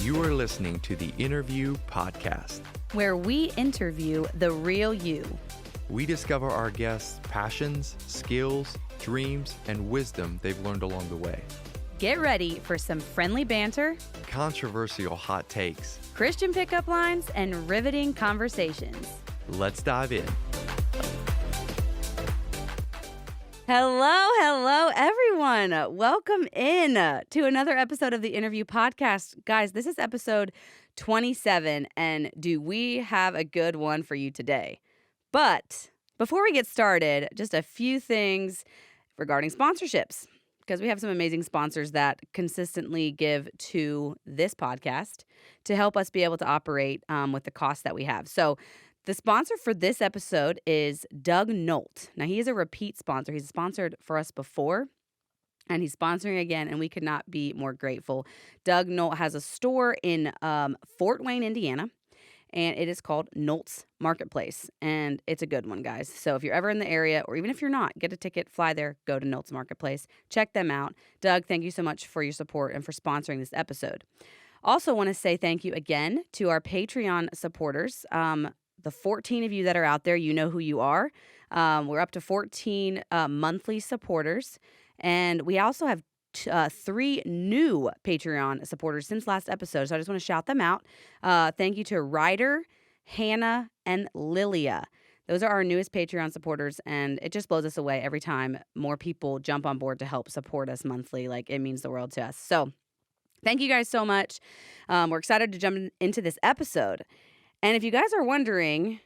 You are listening to the Interview Podcast, where we interview the real you. We discover our guests' passions, skills, dreams, and wisdom they've learned along the way. Get ready for some friendly banter, Controversial hot takes. Christian pickup lines, and riveting conversations. Let's dive in. Hello, everyone. Welcome in to another episode of the Interview Podcast. Guys, this is episode 27, and do we have a good one for you today? But before we get started, just a few things regarding sponsorships, because we have some amazing sponsors that consistently give to this podcast to help us be able to operate with the costs that we have. So the sponsor for this episode is Doug Nolt. Now, he is a repeat sponsor. He's sponsored for us before, and he's sponsoring again, and we could not be more grateful. Doug Nolt has a store in Fort Wayne, Indiana, and it is called Nolt's Marketplace, and it's a good one, guys. So if you're ever in the area, or even if you're not, get a ticket, fly there, go to Nolt's Marketplace. Check them out. Doug, thank you so much for your support and for sponsoring this episode. Also want to say thank you again to our Patreon supporters. The 14 of you that are out there, you know who you are. We're up to 14 monthly supporters. And we also have 3 new Patreon supporters since last episode. So I just want to shout them out. Thank you to Ryder, Hannah, and Lilia. Those are our newest Patreon supporters. And it just blows us away every time more people jump on board to help support us monthly. Like, it means the world to us. So thank you guys so much. We're excited to jump into this episode. And if you guys are wondering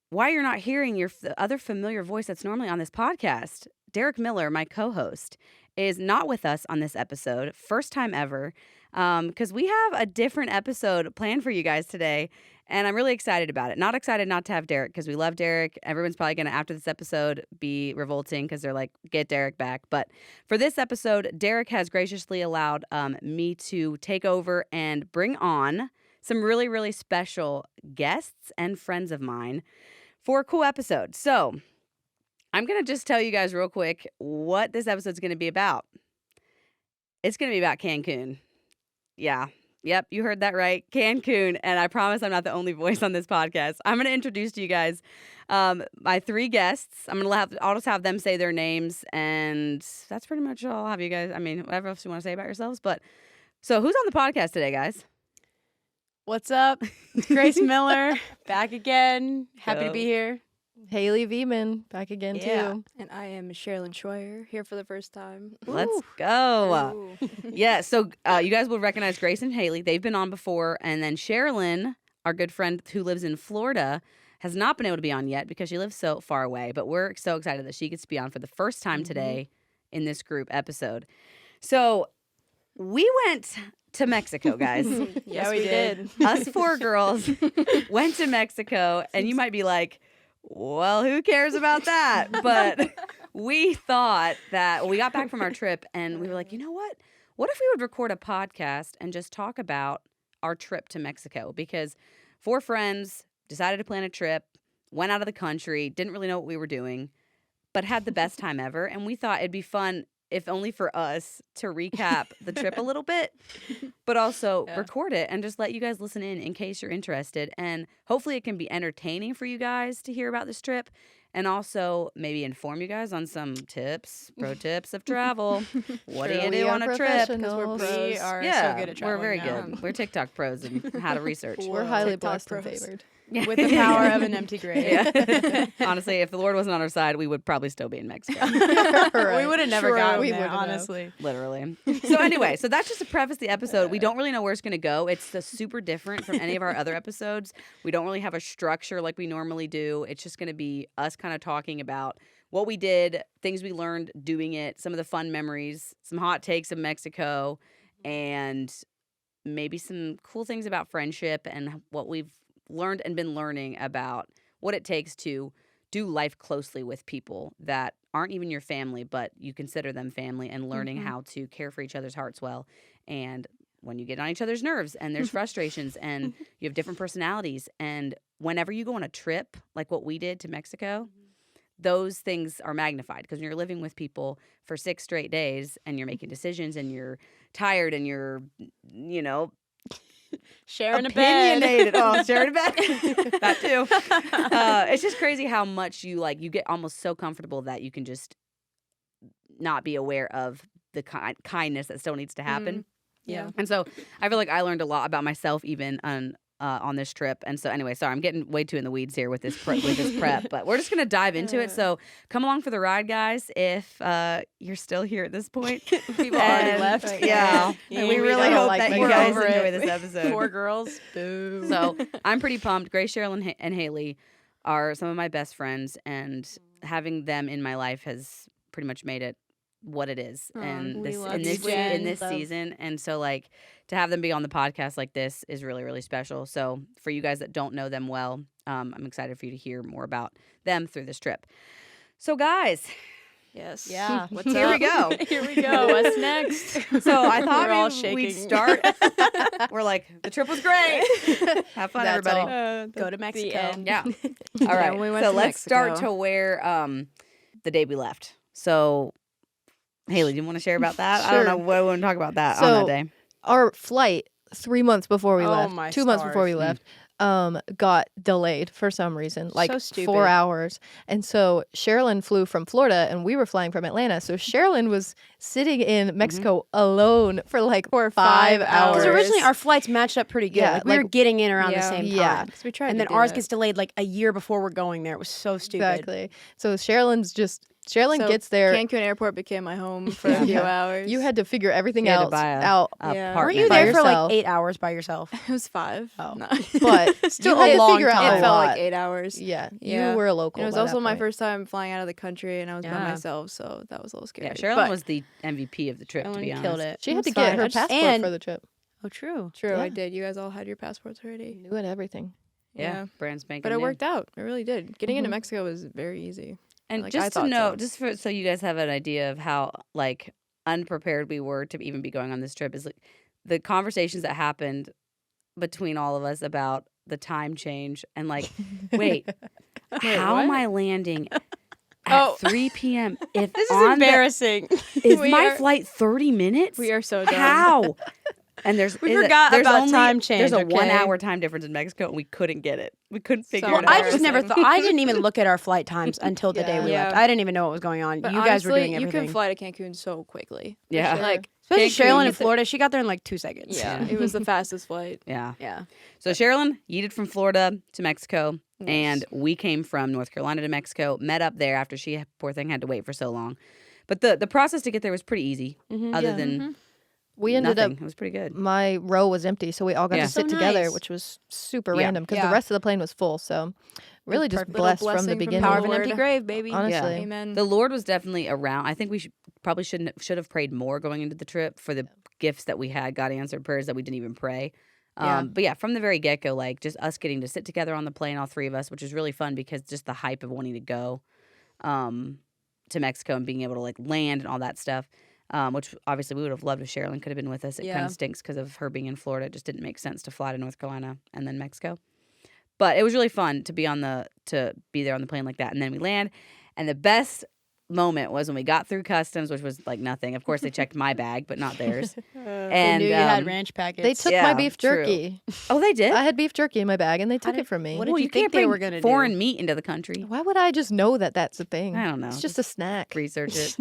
why you're not hearing your other familiar voice that's normally on this podcast, Derek Miller, my co-host, is not with us on this episode. First time ever, because we have a different episode planned for you guys today, and I'm really excited about it. Not excited not to have Derek, because we love Derek. Everyone's probably going to, after this episode, be revolting because they're like, get Derek back. But for this episode, Derek has graciously allowed me to take over and bring on some really, really special guests and friends of mine for a cool episode. So I'm going to just tell you guys real quick what this episode's going to be about. It's going to be about Cancun. Yeah. Yep. You heard that right. Cancun. And I promise I'm not the only voice on this podcast. I'm going to introduce to you guys my 3 guests. I'll just have them say their names, and that's pretty much all. I'll have you guys, whatever else you want to say about yourselves. But so who's on the podcast today, guys? What's up? Grace Miller, back again. Happy to be here. Haley Veman, back again too. And I am Sherilyn Schroyer, here for the first time. Let's go. Yeah, so you guys will recognize Grace and Haley. They've been on before. And then Sherilyn, our good friend who lives in Florida, has not been able to be on yet because she lives so far away. But we're so excited that she gets to be on for the first time today in this group episode. So we went to Mexico, guys. Yes, we did. Us 4 girls went to Mexico, and you might be like, well, who cares about that? But we thought that we got back from our trip, and we were like, you know what? What if we would record a podcast and just talk about our trip to Mexico? Because 4 friends decided to plan a trip, went out of the country, didn't really know what we were doing, but had the best time ever. And we thought it'd be fun, if only for us, to recap the trip a little bit, but also record it and just let you guys listen in case you're interested. And hopefully it can be entertaining for you guys to hear about this trip, and also maybe inform you guys on some pro tips of travel. What do you do on a trip? Because we're pros. We are so good at traveling. We're very good. We're TikTok pros and how to research. We're highly TikTok blessed and pros. favored. With the power of an empty grave. Yeah. Honestly, if the Lord wasn't on our side, we would probably still be in Mexico. Right. We would have never gotten there, wouldn't honestly. Literally. So anyway, so that's just to preface the episode. We don't really know where it's going to go. It's super different from any of our other episodes. We don't really have a structure like we normally do. It's just going to be us kind of talking about what we did, things we learned doing it, some of the fun memories, some hot takes of Mexico, and maybe some cool things about friendship and what we've learned and been learning about what it takes to do life closely with people that aren't even your family, but you consider them family, and learning how to care for each other's hearts well. And when you get on each other's nerves and there's frustrations and you have different personalities, and whenever you go on a trip like what we did to Mexico, those things are magnified, because when you're living with people for 6 straight days and you're making decisions and you're tired and you're, Sharing a bed. Opinionated. Oh, sharing a bed. That too. It's just crazy how much you get almost so comfortable that you can just not be aware of the kindness that still needs to happen. Yeah. And so I feel like I learned a lot about myself even on this trip. And so anyway, sorry, I'm getting way too in the weeds here with this prep, but we're just going to dive into it. So come along for the ride, guys, if you're still here at this point. People already left. Yeah. Yeah, And we we really don't hope like that Mexico. you guys We're over enjoy it. this episode. 4 girls. Boo. So I'm pretty pumped. Grace, Sherilyn, and Haley are some of my best friends, and having them in my life has pretty much made it what it is. And we this love in this you, Jen. in this Love. season. And so to have them be on the podcast like this is really, really special. So for you guys that don't know them well, I'm excited for you to hear more about them through this trip. So guys, Yes. Yeah. What's here up? we go. Here we go. What's next? So I thought We're all maybe we'd shaking. start. We're like, the trip was great. Have fun, That's everybody. all. Go to Mexico. end. Yeah. All right. when we went So to let's start Mexico. to where the day we left. So Haley, do you want to share about that? I don't know Sure. what we want to talk about that on So- that day. Our flight 3 months before we Oh left, my 2 months before we stars. left, got delayed for some reason, like So stupid. 4 hours. And so Sherilyn flew from Florida and we were flying from Atlanta. So Sherilyn was sitting in Mexico alone for like For 5 5 hours. Because originally our flights matched up pretty good. Yeah, Like we were like- getting in around the Yeah. same time. Yeah. 'Cause we tried And to then do ours that. gets delayed like a year before we're going there. It was so stupid. Exactly. So Sherilyn So gets there. Cancun Airport became my home for a few hours. You had to figure everything You had to else buy a- out. A Yeah. Weren't apartment. you By there for like yourself. 8 hours by yourself? It was 5. Oh. No. But Still you had a to long figure out time. a It felt lot. like 8 hours. Yeah, Yeah. you were a local. And it was by also that my point. first time flying out of the country, and I was by Yeah. myself, so that was a little scary. Yeah, Sherilyn But- was the MVP of the trip, to be Sherilyn honest. killed it. She had It's to get fine. her I just- passport and- for the trip. Oh, true. True, I Yeah. did. You guys all had your passports already. Knew it everything. Yeah, brand spanking But it new. worked out. It really did. Getting into Mhm. Mexico was very easy. And Like, I just to thought know, so. just for so you guys have an idea of how unprepared we were to even be going on this trip, is the conversations that happened between all of us about the time change and wait, how am what? I landing at Oh. 3 p.m. if This is on embarrassing. is We my are- flight 30 minutes? We are so dumb. How? And We there's forgot there's about only- time change, There's a okay? 1 hour time difference in Mexico, and we couldn't get it. We couldn't figure So it out. I just never embarrassing. thought. I didn't even look at our flight times until the day Yeah. we left. Yeah. I didn't even know what was going on. But You guys were honestly, doing everything. You can fly to Cancun so quickly. Yeah. Sure. Like, Especially Cancun, Sherilyn you in Florida. She got there in like 2 seconds. yeah, it was the fastest flight. Yeah. Yeah. So Sherilyn yeeted from Florida to Mexico, Yes. and we came from North Carolina to Mexico. Met up there after she, poor thing, had to wait for so long. But the process to get there was pretty easy. Mhm. Other Yeah. than We ended nothing. up. it was pretty good. My row was empty, so we all got Yeah. to sit So together, nice. which was super Yeah. random because Yeah. the rest of the plane was full. So really just Perfect. blessed Little from the blessing from beginning. Power of an Lord. empty grave, baby. Honestly. Amen. The Lord was definitely around. I think we should have prayed more going into the trip for the gifts that we had. God answered prayers that we didn't even pray. Yeah. But yeah, from the very get go, just us getting to sit together on the plane, all three of us, which is really fun because just the hype of wanting to go to Mexico and being able to land and all that stuff. Which obviously we would have loved if Sherilyn could have been with us. It kind Yeah. of stinks because of her being in Florida. It just didn't make sense to fly to North Carolina and then Mexico. But it was really fun to be there on the plane like that. And then we land, and the best moment was when we got through customs, which was like nothing. Of course, they checked my bag, but not theirs. They And knew you had um, ranch packets. They took Yeah, my beef true. jerky. oh, they did. I had beef jerky in my bag, and they took did- it from me. what did well, you you think can't they bring were gonna do? foreign meat into the country. Why would I just know that that's a thing? I don't know. It's just a snack. Research it.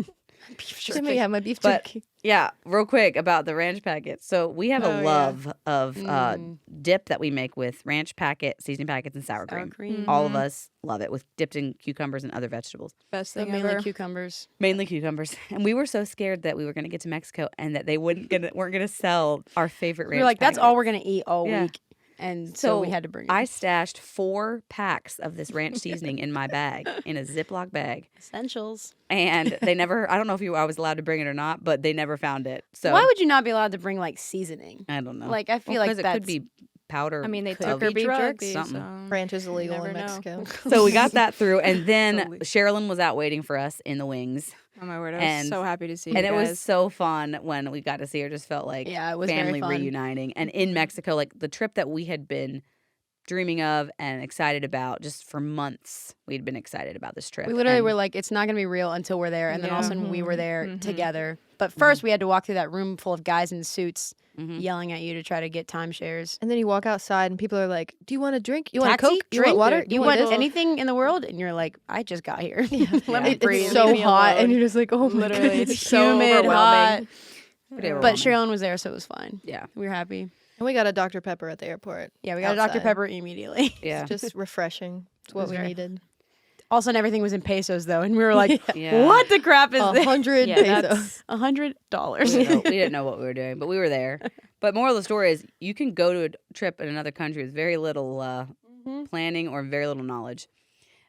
beef Let me have my beef But- jerky. Yeah, real quick about the ranch packets. So we have Oh, a yeah. love of Mm. dip that we make with ranch packet, seasoning packets, and sour Sour cream. cream. All of us love it, with dipped in cucumbers and other vegetables, Best So thing mainly ever. cucumbers. mainly cucumbers. And we were so scared that we were going to get to Mexico and that they weren't going to sell our favorite ranch. We were like, that's all we're packets. gonna eat all Yeah. week, and so we had to bring it. I stashed 4 packs of this ranch seasoning in my bag, in a Ziploc bag. Essentials. And they never, I don't know if I was allowed to bring it or not, but they never found it. So Why would you not be allowed to bring like seasoning? I don't know. Like I feel Well, like 'cause that's it could be powder. I mean, they could took be her beef drugs, jerky, something. so Ranch is illegal never in know. Mexico. So we got that through, and then Totally. Sherilyn was out waiting for us in the wings, Oh my word! I was And- so happy to see and you it guys. was so fun when we got to see her. Just felt like Yeah, it was very family fun. reuniting, and in Mexico, the trip that we had been dreaming of and excited about just for months. We'd been excited about this trip. We literally And- were like, it's not going to be real until we're there. And then all of a Yeah. sudden we were there Mhm. together. But first we had to walk through that room full of guys in suits Mhm. yelling at you to try to get timeshares. And then you walk outside and people are like, "Do you want a drink? You want a Taxi? Coke? You Drink? want water? You want this?" anything in the world? And you're like, I just got here. Let me Yeah. breathe. It's so Leave me hot, and alone. you're just like, "Oh my Literally, goodness." it's so humid, hot. overwhelming. Pretty But overwhelming. Sherilyn was there, so it was fine. Yeah. We were happy. And we got a Dr. Pepper at the airport. Yeah, we got a Dr. Outside. Pepper immediately. Yeah. It's just refreshing. It's what was we very- needed. All of a sudden, everything was in pesos, though. And we were like, Yeah. what the crap is this? 100 Yeah, pesos. that's $100. We didn't know what we were doing, but we were there. But moral of the story is you can go to a trip in another country with very little planning or very little knowledge.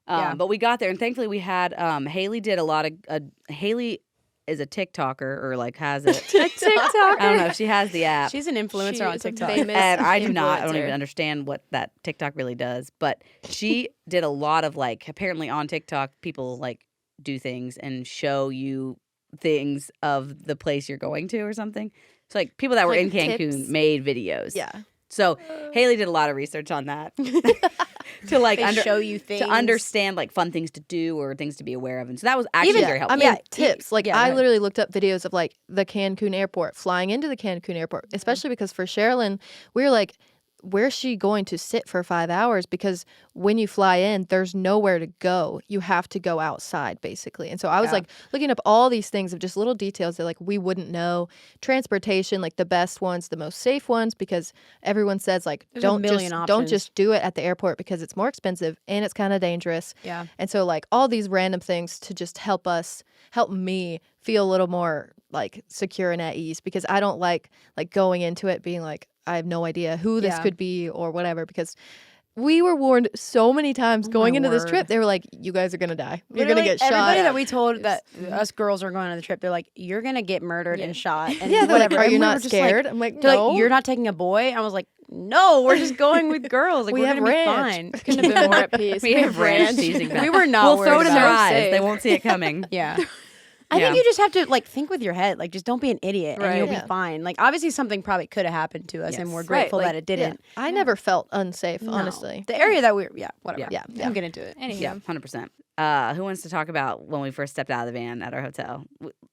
Yeah. But we got there, and thankfully we had Haley did a lot of Haley is a TikToker or like has it. TikToker. I don't know if she has the app. She's an influencer She on is a TikTok. famous And I do not. I don't influencer. even understand what that TikTok really does. But she did a lot of like apparently on TikTok people like do things and show you things of the place you're going to or something. So like people that were Like in Cancun tips? made videos. Yeah. So Haley did a lot of research on that to like They show you things. to understand like fun things to do or things to be aware of. And so that was actually very helpful. I mean, Yeah, tips. Like, yeah, I right. literally looked up videos of, like, the Cancun airport, flying into the Cancun airport, especially because for Sherilyn, we were like, where's she going to sit for 5 hours? Because when you fly in, there's nowhere to go. You have to go outside, basically. And so I was Yeah. like looking up all these things of just little details that like we wouldn't know. Transportation, like the best ones, the most safe ones, because everyone says like There's a don't million don't options. just do it at the airport because it's more expensive and it's kind of dangerous. Yeah. And so like all these random things to just help me feel a little more like secure and at ease, because I don't like going into it being like I have no idea who this Yeah. could be or whatever, because we were warned so many times Oh going my into this word. trip. They were like, you guys are going to die. You're going to Literally, get shot. Everybody that we told that us girls are going on the trip, they're like, you're going to get murdered Yeah. and shot. And yeah, they're like, whatever. are And you we were not just like- scared? I'm like, They're no. like, you're not taking a boy? I was like, no, we're just going with girls. Like, We we're have gonna be ranch. fine. Couldn't have been more at peace. we have ranch ranch. seasoning back. We were not We'll worried throw it in their about it. eyes. Safe. They won't see it coming. Yeah. I Yeah. think you just have to like think with your head. Like, just don't be an idiot and Right. you'll Yeah. be fine. Like, obviously something probably could have happened to us and Yes. we're Right, grateful like, that it Yeah. didn't. I never felt unsafe, No. honestly. The area that we were, whatever. Yeah. Don't get into it. Anyway. Yeah, 100%. Who wants to talk about when we first stepped out of the van at our hotel?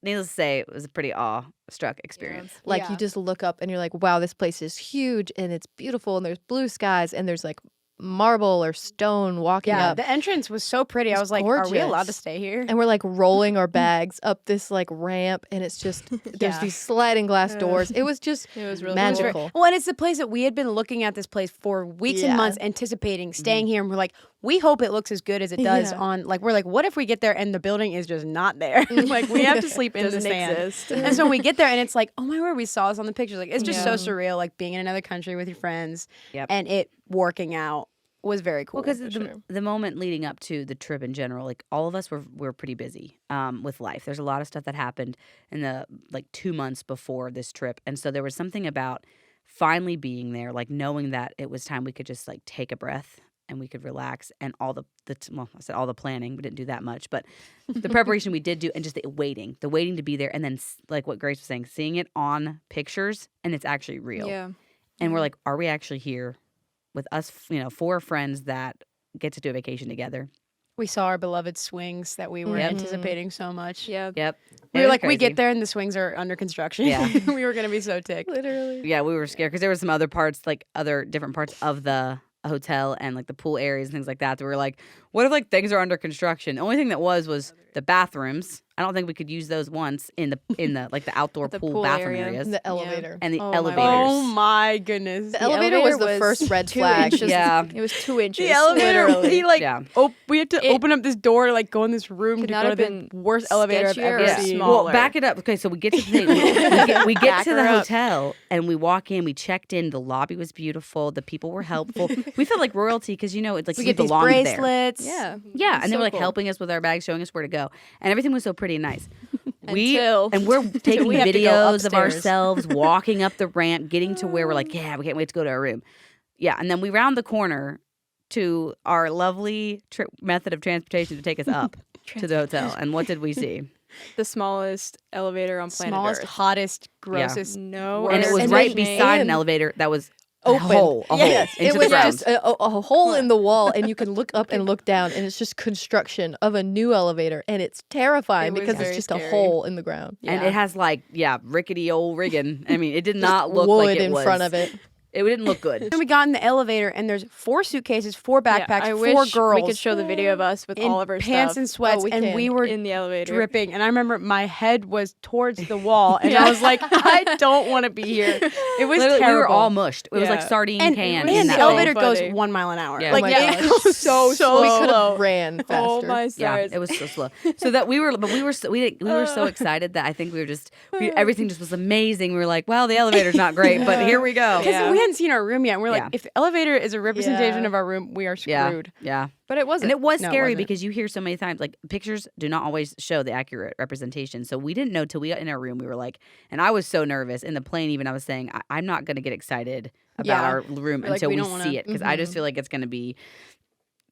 Needless to say, it was a pretty awe-struck experience. Like Yeah. you just look up and you're like, wow, this place is huge and it's beautiful and there's blue skies and there's like marble or stone walking Yeah, up. the entrance was so pretty. I It's was like, are we allowed to gorgeous. stay here? And we're like rolling our bags up this like ramp and it's just there's Yeah. these sliding glass doors. It was just It was really magical. Well, and it's the place that we had been looking at this place for weeks Yeah. and months, anticipating staying here, and we're like, we hope it looks as good as it does Yeah. on. Like, we're like, what if we get there and the building is just not there? Like, we have to sleep in the Doesn't sand. exist. And so when we get there, and it's like, oh my word, we saw this on the pictures. Like, it's just so Yeah. surreal, like being in another country with your friends, Yep. and it working out was very cool. Well, because for sure. the moment leading up to the trip in general, like all of us were pretty busy with life. There's a lot of stuff that happened in the like 2 months before this trip, and so there was something about finally being there, like knowing that it was time we could just like take a breath and we could relax, and all well, I said all the planning. We didn't do that much, but the preparation we did do, and just the waiting to be there, and then like what Grace was saying, seeing it on pictures, and it's actually real. Yeah. And we're like, are we actually here with us, 4 friends that get to do a vacation together? we saw our beloved swings that we were Yep. anticipating so much. Yeah. Yep. We It were was like, we crazy. get there and the swings are under construction. Yeah. We were gonna be so ticked. Literally. Yeah, we were scared because there were some other parts, like other different parts of the hotel and like the pool areas and things like that. That we were like, what if like things are under construction? The only thing that was the bathrooms. I don't think we could use those once in the like the outdoor The pool, pool bathroom area. areas And the elevator. and the Oh my elevators. Oh my goodness. The elevator was the elevator first was red 2 flag. inches. Yeah. It was 2 inches. The elevator, literally. we like, Yeah. we had to It open up this door to like go in this room could to not go to have the been worst elevator I've sketchier ever or Yeah. seen. smaller. Well, back it up. Okay, so we get to the thing. We get Back to her the up. hotel and we walk in. We checked in. The lobby was beautiful. The people were helpful. We felt like royalty because it's like we we get these belonged there. bracelets. Yeah. Yeah, It's and they so were like cool. helping us with our bags, showing us where to go, and everything was so pretty and nice. Until- We're taking we have to go videos of upstairs. ourselves walking up the ramp, getting to where we're like, yeah, we can't wait to go to our room. Yeah, and then we round the corner to our lovely method of transportation to take us up to the hotel. And what did we see? The smallest elevator on planet Smallest, Earth. hottest, grossest. No. And it was And right then- beside an and- elevator that was open. A hole Yes, into it the was ground. just a hole in the wall, and you can look up and look down, and it's just construction of a new elevator, and it's terrifying It was because it's very just scary. a hole in the ground. And it has like, rickety old rigging. I mean, it did not look Wood like it in was. front of it. It didn't look good. And we got in the elevator, and there's 4 suitcases, 4 backpacks, I 4 wish girls. we could show the video of us with in all of our pants stuff and sweats, we and can. we were in the elevator. dripping. And I remember my head was towards the wall, and I was like, I don't want to be here. It was Literally, terrible. we were all mushed. It was like Yeah. sardine and can man, in the that elevator thing. goes Funny. 1 mile an hour. Yeah. Like Oh my it gosh. goes so slow. We could slow. have ran faster. Oh my Yeah, stars. it was so slow. So that we were so excited that I think we were just everything just was amazing. We were like, well, the elevator's not great, but here we go. Because Yeah. we hadn't seen our room yet. And we're like, Yeah. if the elevator is a representation Yeah. of our room, we are Yeah, screwed. yeah. But it wasn't. And it was No, it scary wasn't. because you hear so many times, like pictures do not always show the accurate representation. So we didn't know till we got in our room. We were like, and I was so nervous in the plane. Even I was saying, I'm not going to get excited about Yeah. our room We're like, until we we don't wanna- see it because I just feel like it's going to be,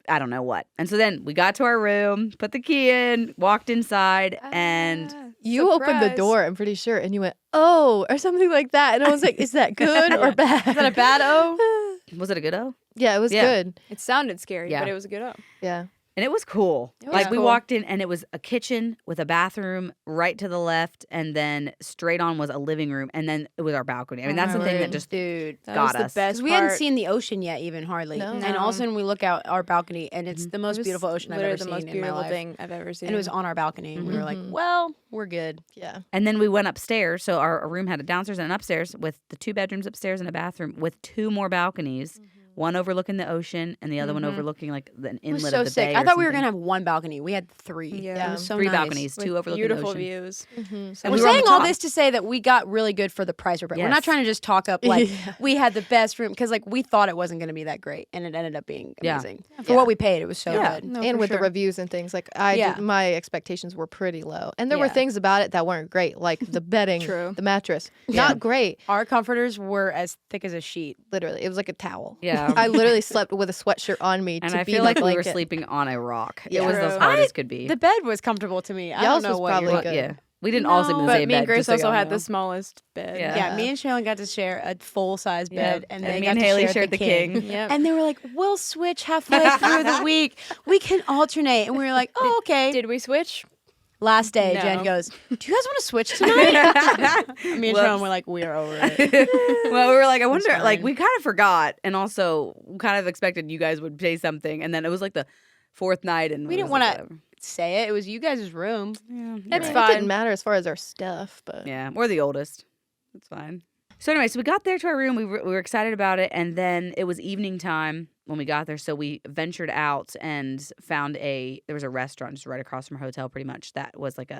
I don't know what. And so then we got to our room, put the key in, walked inside, and You opened the door, I'm pretty sure, and you went, "Oh," or something like that. And I was like, "Is that good or bad?" Is that a bad O? was it a good O? Yeah, it was Yeah. good. It sounded scary, Yeah. but it was a good up. Yeah. And it was cool. It was Like we cool. walked in and it was a kitchen with a bathroom right to the left, and then straight on was a living room, and then it was our balcony. I mean, Oh that's my the thing that word. just Dude. That got was the us. best Because we hadn't part. seen the ocean yet, even hardly. No. And all of a sudden we look out our balcony, and it's the most It was beautiful ocean I've literally ever the seen most in my beautiful life. thing I've ever seen. And it was on our balcony, and we were like, Mhm. well, we're good. Yeah. And then we went upstairs. So our room had a downstairs and an upstairs with the 2 bedrooms upstairs and a bathroom with 2 more balconies, one overlooking the ocean and the other one overlooking like an It was inlet so of the sick. bay. I or thought we were something. going to have 1 balcony. We had 3. Yeah. It was so 3 nice. balconies, 2 with overlooking beautiful the ocean. views. And We're we were on saying the all top. this to say that we got really good for the price we're paying. We're not Yes. trying to just talk up like Yeah. we had the best room, because like we thought it wasn't going to be that great, and it ended up being Yeah. amazing. For what we paid, it was so Yeah. good. No, And for with sure. the reviews and things, like Yeah. my expectations were pretty low, and there were Yeah. things about it that weren't great, like the bedding, True. the mattress, Yeah. not great. Our comforters were as thick as a sheet. Literally, it was like a towel. Yeah. I literally slept with a sweatshirt on me And to I be feel my like we were blanket. sleeping on a rock. Yeah. It was as True. hard as could be. The bed was comfortable to me. I Y'all's don't know was what probably you're- good. Yeah. We didn't all sleep in the But same me and bed. Grace just so also y'all had know. the smallest bed. Yeah. Yeah, me and Sherilyn got to share a full size Yeah. bed, and And they me got and to Haley share shared the king. Yep. And they were like, "We'll switch halfway through the week. We can alternate." And we were like, "Oh, okay." Did we switch? Last day, No. Jen goes, "Do you guys want to switch tonight?" Me and Sherilyn were like, "We are over it." Well, we were like, I wonder, fine. like, we kind of forgot, and also kind of expected you guys would say something, and then it was like the 4th night, and We it didn't was like, want to say it. It was you guys' room. whatever. Yeah, That's you're It right. fine. didn't matter as far as our stuff, but Yeah, we're the oldest. It's fine. So anyway, so we got there to our room. We were excited about it, and then it was evening time when we got there. So we ventured out and found there was a restaurant just right across from our hotel, pretty much. That was like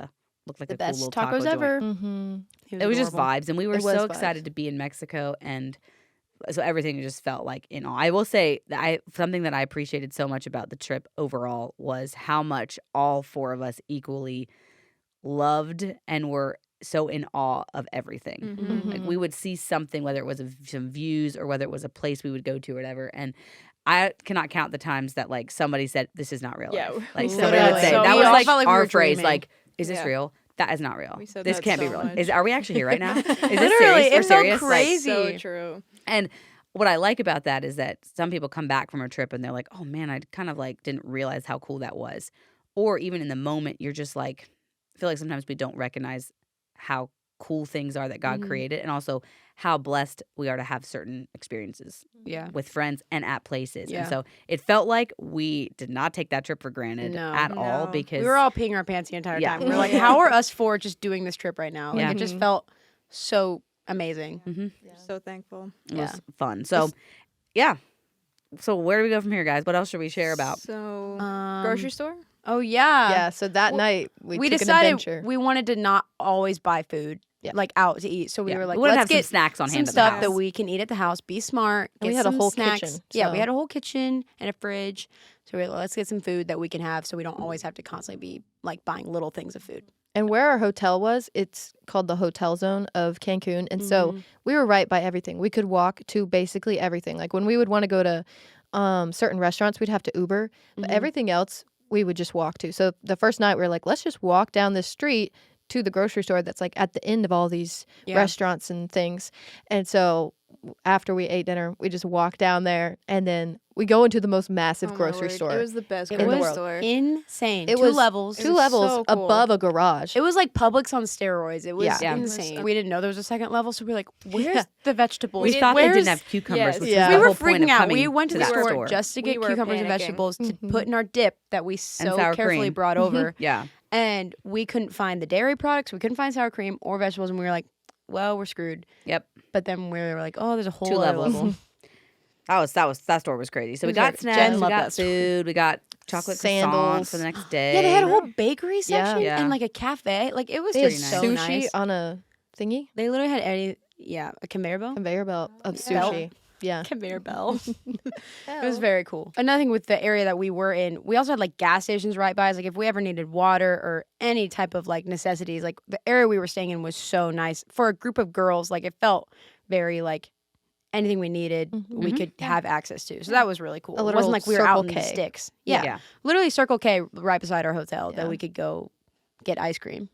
looked like The a cool best little taco tacos joint. ever. mm-hmm. It was just adorable. vibes, and we were It was so vibes. excited to be in Mexico, and so everything just felt like in awe. I will say that something that I appreciated so much about the trip overall was how much all 4 of us equally loved and were so in awe of everything. Mhm. Like we would see something, whether it was some views or whether it was a place we would go to or whatever, and I cannot count the times that like somebody said, "This is not real." Yeah, life." Like we somebody said would that say so that much. was We all like felt like we our were phrase, dreaming. like, "Is this Yeah. real? That is not real. We said This that can't be so real. much. Are we actually here right now? Is this Literally, serious? it We're felt serious? Like, crazy. So true. and what I like about that is that some people come back from a trip and they're like, "Oh man, I kind of like didn't realize how cool that was," or even in the moment, you're just like, I feel like sometimes we don't recognize how cool things are that God Mhm. created, and also how blessed we are to have certain experiences Yeah. with friends and at places. Yeah. And so it felt like we did not take that trip for granted No. at all, No. because We were all peeing our pants the entire Yeah. time. We're like, how are us 4 just doing this trip right now? Like, Yeah. it just felt so amazing. Mhm, So thankful. it Yeah. was fun. So yeah. So where do we go from here, guys? What else should we share about? So Um, grocery store. Oh, yeah. Yeah, so that well, night we took an decided adventure. we wanted to not always buy food, Yeah. like out to eat. So we Yeah. were like, we wanted to let's have get some snacks on some hand at the stuff house. that we can eat at the house. Be smart. And we get had a some whole snacks. kitchen, Yeah, we so- had a whole kitchen and a fridge. So we were like, let's get some food that we can have, so we don't always have to constantly be like buying little things of food. And where our hotel was, it's called the Hotel Zone of Cancun. And so we were right by everything. We could walk to basically everything. Like when we would want to go to certain restaurants, we'd have to Uber. But Mhm. everything else, we would just walk to. So the first night, we were like, let's just walk down this street to the grocery store that's like at the end of all these Yeah. restaurants and things. And so after we ate dinner, we just walk down there, and then we go into the most massive Oh my grocery word. store. It was the best in the grocery world. store. insane. It Two was levels. two was levels so cool. above a garage. It was like Publix on steroids. It was Yeah. Yeah. insane. It was- We didn't know there was a second level, so we were like, "Where's the vegetables? We thought they Where's didn't have cucumbers, yes. which Yeah. was We the were whole point of freaking out. coming We went to the that store just to We get were cucumbers and panicking. vegetables to put in our dip that we so sour carefully cream. brought over. Yeah. And we couldn't find the dairy products. We couldn't find sour cream or vegetables. And we were like, well, we're screwed. Yep. But then we were like, oh, there's a whole 2 other levels. level. That store was crazy. So we was got very- snacks, Jen we loved got that store. food, we got chocolate croissants Sandals. for the next day. Yeah, they had a whole bakery Yeah. section Yeah. and like a cafe. Like it was They had just nice. so sushi nice. on a thingy, They literally had a conveyor belt. conveyor belt of Belt. sushi. Yeah. Conveyor belt. It was very cool. Another thing with the area that we were in, we also had like gas stations right by us. Like if we ever needed water or any type of like necessities, like the area we were staying in was so nice for a group of girls. Like it felt very like anything we needed, we could have access to. So that was really cool. A It literal wasn't like we were out in Circle the K. sticks. Yeah. Yeah. Literally Circle K right beside our hotel Yeah. that we could go get ice cream.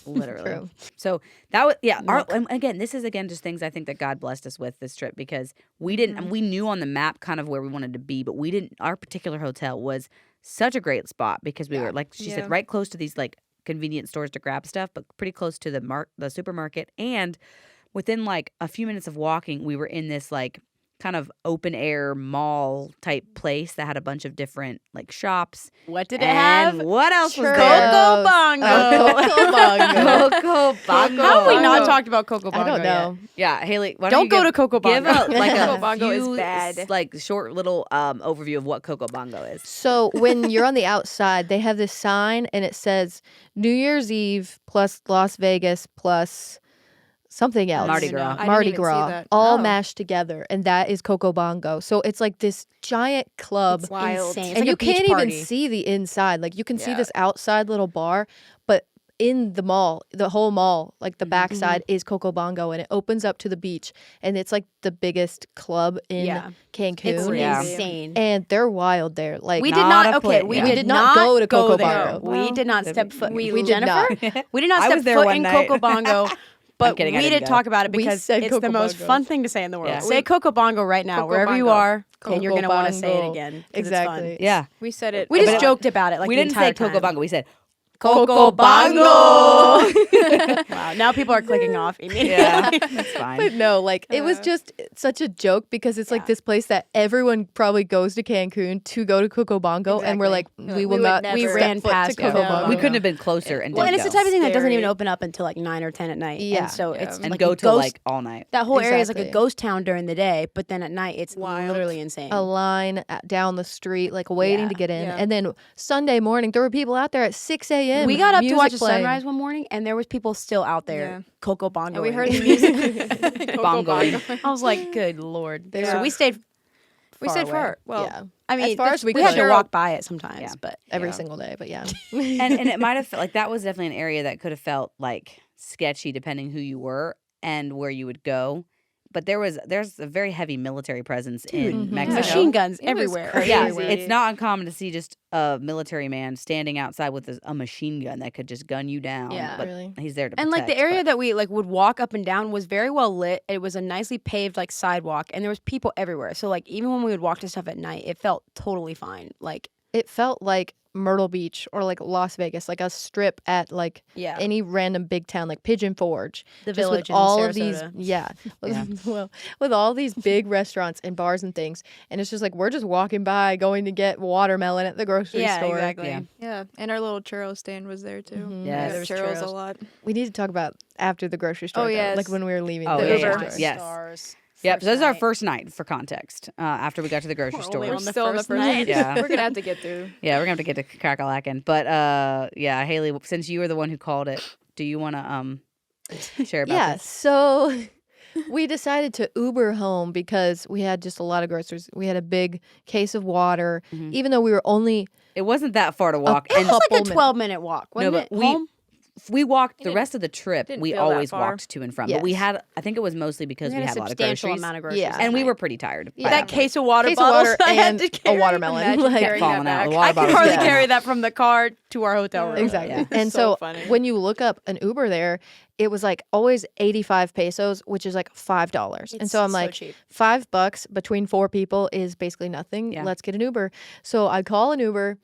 Literally. True. So that was Milk. and again, this is again just things I think that God blessed us with this trip because we didn't and we knew on the map kind of where we wanted to be, but we didn't our particular hotel was such a great spot because we were like she Yeah. said right close to these like convenient stores to grab stuff, but pretty close to the supermarket, and within like a few minutes of walking, we were in this like kind of open air mall type place that had a bunch of different like shops. What did it And have? what else was Churros. there? Coco Bongo. Coco Bongo. Coco Bongo. How have we not Bongo. talked about Coco I Bongo don't know. Yeah, Haley, why Don't you go give- to Coco Give Bongo. a like Coco a Bongo is few, bad. like short little overview of what Coco Bongo is. So when you're on the outside, they have this sign and it says New Year's Eve plus Las Vegas plus something else. Mardi Gras. Mardi Gras. All Oh. mashed together. And that is Coco Bongo. So it's like this giant club. It's Wild. insane. It's and like you a beach can't party. even see the inside. Like you can see Yeah. this outside little bar, but in the mall, the whole mall, like the backside is Coco Bongo, and it opens up to the beach, and it's like the biggest club in Yeah. Cancun. It's Yeah. insane. And they're wild there. Like We did Not not. a Okay, pla- we yeah. did did not go to Coco there. Bongo. We did not Well, step foot. we did Jennifer, not. we did not I step was there foot one in night. Coco Bongo. But kidding, I we didn't did go. talk about it We because said it's Coco the most Bongo. fun thing to say in the world. Yeah. Say Coco Bongo right now, Coco wherever you Bongo. are, and you're Coco gonna want to say it Bongo. again. 'cause Exactly. It's fun. Yeah. We said it. We But just it- joked about it. Like we the didn't say entire Coco time. Bongo. We said Coco Bongo. Wow, now people are clicking off immediately. Yeah, that's fine. But no, like it was just such a joke because it's like Yeah. this place that everyone probably goes to Cancun to go to Coco Bongo, and we're like, Exactly. we We will would not. never. We step ran foot past to Coco Coco Bongo. Bongo. We couldn't have been closer and Well, and didn't it's the go. type of thing that doesn't even Scary. open up until like 9 or 10 at night. Yeah. And so Yeah. it's and like go a till ghost. like all night. That whole area is like a Exactly. ghost town during the day, but then at night it's Wild. literally insane. A line down the street, like waiting to Yeah. get in, Yeah. and then Sunday morning there were people out there at 6 a.m. We got up to music watch the playing. sunrise one morning, and there was people still out there, Yeah. Coco Bongo. And we heard the music. Coco Bongo. I was like, good lord. They So were- we stayed. We stayed away. far. Well, Yeah, I mean, far as we had to could. walk by it sometimes, Yeah. but every Yeah. single day, but yeah. and it might have felt like that was definitely an area that could have felt like sketchy depending who you were and where you would go. But there's a very heavy military presence in Mhm. Mexico. machine guns It was everywhere. crazy. Yeah, Crazy. it's not uncommon to see just a military man standing outside with a machine gun that could just gun you down. Yeah. but Really? he's there to And like the protect, area but- that we like would walk up and down was very well lit. It was a nicely paved like sidewalk, and there was people everywhere. So like even when we would walk to stuff at night, it felt totally fine. Like It felt like Myrtle Beach or like Las Vegas, like a strip at like yeah, any random big town, like Pigeon Forge. the Just village with all in of these, Sarasota. yeah, with, Yeah. well, with all these big restaurants and bars and things, and it's just like we're just walking by, going to get watermelon at the grocery Yeah, store. exactly. Yeah. yeah. And our little churro stand was there too. Mhm. Yes. There was There was churros a churros. lot. We need to talk about after the grocery store. Oh, though, yes. like when we were leaving Oh, the yeah, grocery yeah. store. Yes. Stars. Yep, First so this is our night. first night for context. After we got to the grocery We're store. only We're on the still on the first first night. Yeah. We're gonna have to get through. Yeah, we're gonna have to get to Crackalacken. But yeah, Haley, since you were the one who called it, do you want to share about Yeah, this? so we decided to Uber home because we had just a lot of groceries. We had a big case of water, Mhm. even though we were only It wasn't that far to walk, It and was like couple a 12-minute walk, wasn't but it? we- Home? We walked the didn't- rest of the trip. didn't We feel that always far. walked to and from. But we Yes. had, I think it was mostly because we had a lot of substantial groceries. amount of groceries. Yeah. that And we night. were pretty tired. by that that point. case of water Case of bottles water I had and to a carry. watermelon. Imagine Like, carrying falling that out. The back. water I could bottles, hardly yeah. carry that from the car to our hotel room. Exactly. Yeah. And So so funny. when you look up an Uber there, it was like always 85 pesos, which is like $5. And so I'm like, cheap. $5 between 4 people is basically nothing. Yeah. Let's get an Uber. So I call an Uber